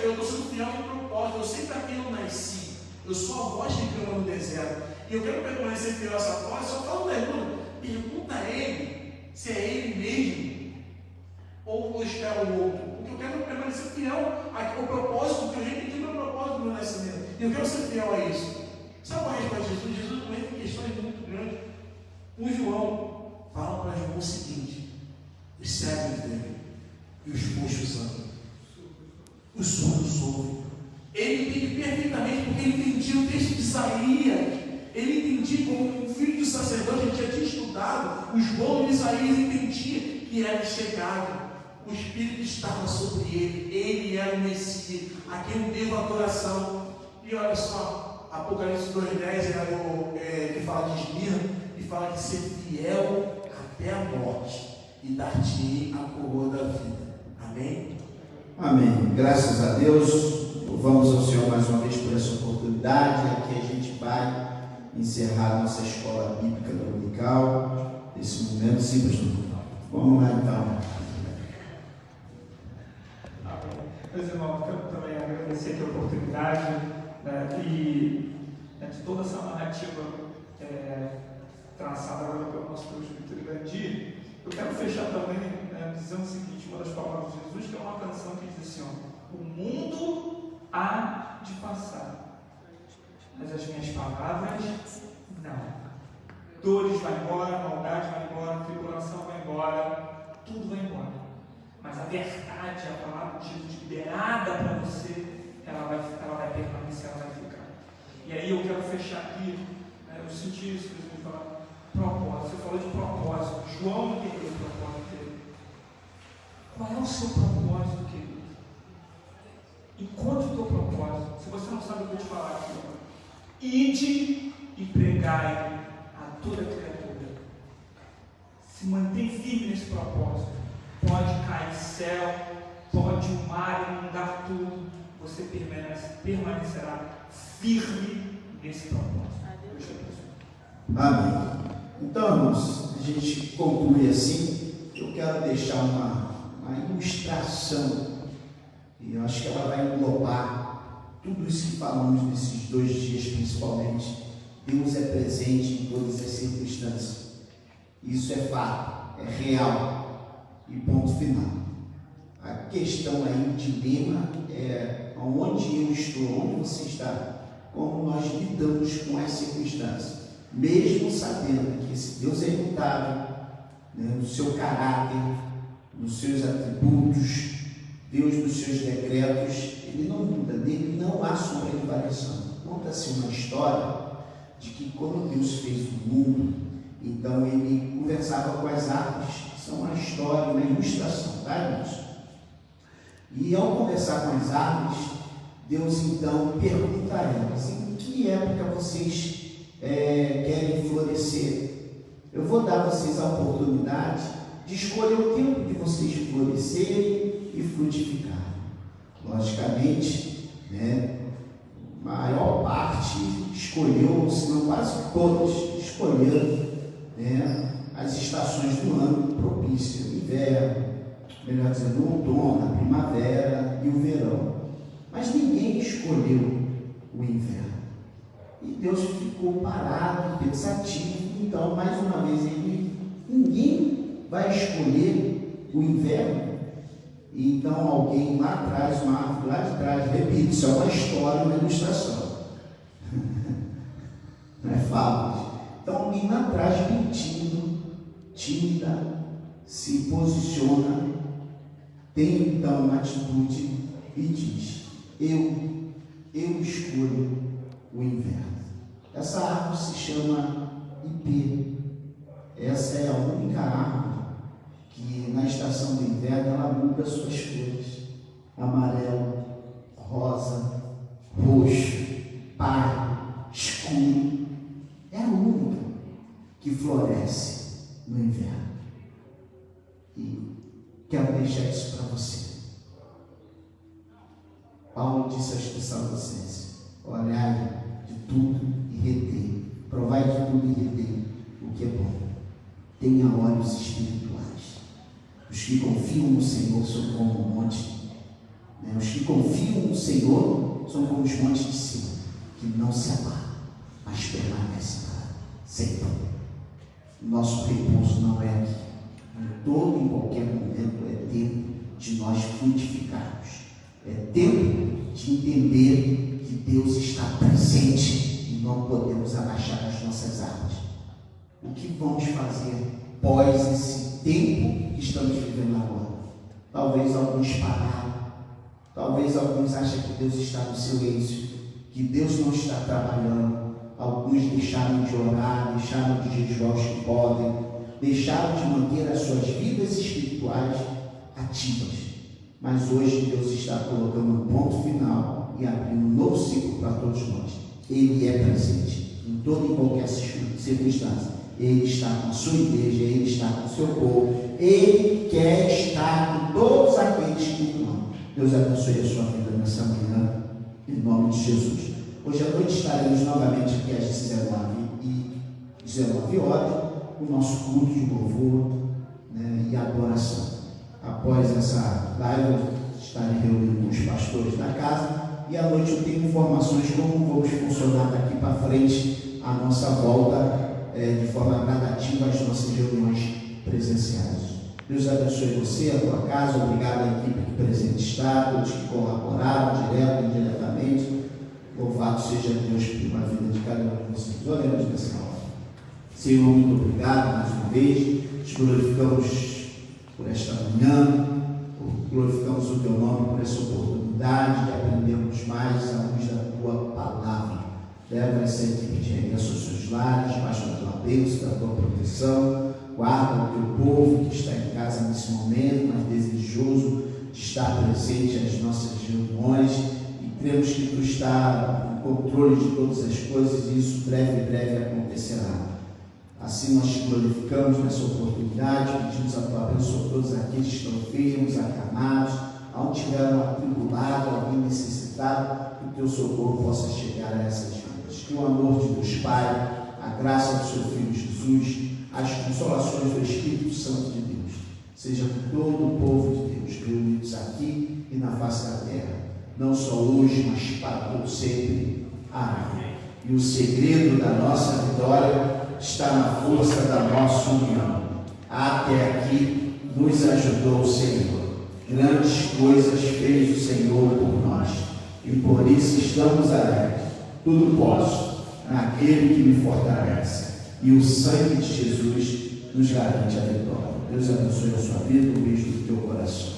Eu estou sendo fiel no propósito, eu sei para quem eu nasci, eu sou a voz que clama no deserto, e eu quero permanecer fiel a essa voz. Só fala uma pergunta a ele se é ele mesmo ou eu espero o outro, porque eu quero permanecer fiel ao propósito, que eu já entendi meu propósito do meu nascimento, e eu quero ser fiel a isso. Sabe qual é a resposta de Jesus? Jesus não entra em questões muito grandes. O João fala para João o seguinte: os cegos dele e os coxos andam, os surdos ouvem. Ele entende perfeitamente, porque ele entendia o texto de Isaías. Ele entendia como um filho de sacerdote, ele já tinha estudado os bons de Isaías, entendia que era chegado. O Espírito estava sobre ele era o Messias, a quem eu devo adoração. E olha só, Apocalipse 2,10 que fala de Esmirna, e fala de ser fiel até a morte, e dar-te a coroa da vida. Amém? Amém. Graças a Deus. Louvamos ao Senhor mais uma vez por essa oportunidade. Aqui a gente vai encerrar nossa escola bíblica dominical. Esse momento simples. Vamos lá então. Meus irmãos, quero também agradecer aqui a oportunidade, né, e de toda essa narrativa traçada agora pelo nosso presbítero Gandhi. Eu quero fechar também dizendo o seguinte: uma das palavras de Jesus, que é uma canção que diz assim: ó, o mundo há de passar, mas as minhas palavras não. Dores vai embora, maldade vai embora, tribulação vai embora, tudo vai embora. Mas a verdade, a palavra de Jesus liberada para você, ela vai permanecer, ela vai ficar. E aí eu quero fechar aqui, eu senti isso, que você falar, propósito. Você falou de propósito. João entendeu o propósito dele. Qual é o seu propósito, querido? Encontre o teu propósito. Se você não sabe, eu vou te falar aqui. Ide e pregai a toda criatura. Se mantém firme nesse propósito. Pode cair céu, pode o mar inundar tudo, você permanecerá firme nesse propósito. Amém. Então, irmãos, a gente conclui assim. Eu quero deixar uma ilustração, e eu acho que ela vai englobar tudo isso que falamos nesses 2 dias, principalmente. Deus é presente em todas as circunstâncias. Isso é fato, é real. E ponto final. A questão aí, o dilema é onde eu estou, onde você está, como nós lidamos com as circunstâncias, mesmo sabendo que esse Deus é imutável, né, no seu caráter, nos seus atributos, Deus nos seus decretos, ele não muda, nele não há sombra de variação. Conta-se uma história de que quando Deus fez o mundo, então ele conversava com as árvores. Uma história, uma ilustração, tá, irmãos? E ao conversar com as árvores, Deus então pergunta a elas: em que época vocês querem florescer? Eu vou dar a vocês a oportunidade de escolher o tempo de vocês florescerem e frutificarem. Logicamente, né, a maior parte escolheu, se não quase todas, escolheram, né, as estações do ano propícias, o inverno, melhor dizendo, o outono, a primavera e o verão. Mas ninguém escolheu o inverno. E Deus ficou parado, pensativo. Então, mais uma vez, ninguém vai escolher o inverno. E então alguém lá atrás, uma árvore lá de trás, repito, isso é uma história, uma ilustração. Não é fábula. Então alguém lá atrás, mentindo, tímida, se posiciona, tem então uma atitude e diz: eu escolho o inverno. Essa árvore se chama ipê. Essa é a única árvore que na estação do inverno ela muda suas cores: amarelo, rosa, roxo, pardo, escuro. É a única que floresce no inverno. E quero deixar isso para você. Paulo disse aos Tessalonicenses: olhai de tudo e reter. Provai de tudo e reter o que é bom. Tenha olhos espirituais. Os que confiam no Senhor são como o monte. Os que confiam no Senhor são como os montes de Sião, que não se abalam, mas permanecem lá sempre. Nosso repouso não é aqui. Em todo e em qualquer momento é tempo de nós frutificarmos. É tempo de entender que Deus está presente e não podemos abaixar as nossas armas. O que vamos fazer após esse tempo que estamos vivendo agora? Talvez alguns pararam, talvez alguns achem que Deus está no silêncio, que Deus não está trabalhando. Alguns deixaram de orar, deixaram de jejuar os que podem, deixaram de manter as suas vidas espirituais ativas. Mas hoje Deus está colocando um ponto final e abrindo um novo ciclo para todos nós. Ele é presente em toda e qualquer circunstância. Ele está com a sua igreja, Ele está com o seu povo. Ele quer estar com todos aqueles que o amam. Deus abençoe a sua vida nessa manhã, em nome de Jesus. Hoje à noite estaremos novamente aqui às 19 horas, o nosso culto de louvor, e adoração. Após essa live, eu estarei reunindo com os pastores da casa e à noite eu tenho informações de como vamos funcionar daqui para frente a nossa volta de forma gradativa às nossas reuniões presenciais. Deus abençoe você, a tua casa. Obrigado à equipe que presente está, todos que colaboraram, direto e indiretamente. Louvado seja Deus pela vida de cada um de vocês. Oremos nessa hora. Senhor, muito obrigado mais uma vez. Te glorificamos por esta manhã, glorificamos o teu nome por essa oportunidade de aprendermos mais à luz da tua palavra. Leva essa equipe de regresso aos seus lares, debaixo da tua bênção, da tua proteção. Guarda o teu povo que está em casa nesse momento, mas desejoso de estar presente às nossas reuniões. Cremos que tu está no controle de todas as coisas e isso breve acontecerá. Assim nós te glorificamos nessa oportunidade, pedimos a tua bênção a todos aqueles que estão enfermos, acamados, aonde tiveram atribulado, alguém necessitado, que o teu socorro possa chegar a essas vidas. Que o amor de Deus Pai, a graça do seu Filho Jesus, as consolações do Espírito Santo de Deus, seja com todo o povo de Deus reunidos aqui e na face da terra. Não só hoje, mas para todo sempre. Amém. E o segredo da nossa vitória está na força da nossa união. Até aqui nos ajudou o Senhor. Grandes coisas fez o Senhor por nós. E por isso estamos alegres. Tudo posso naquele que me fortalece. E o sangue de Jesus nos garante a vitória. Deus abençoe a sua vida, um beijo do teu coração.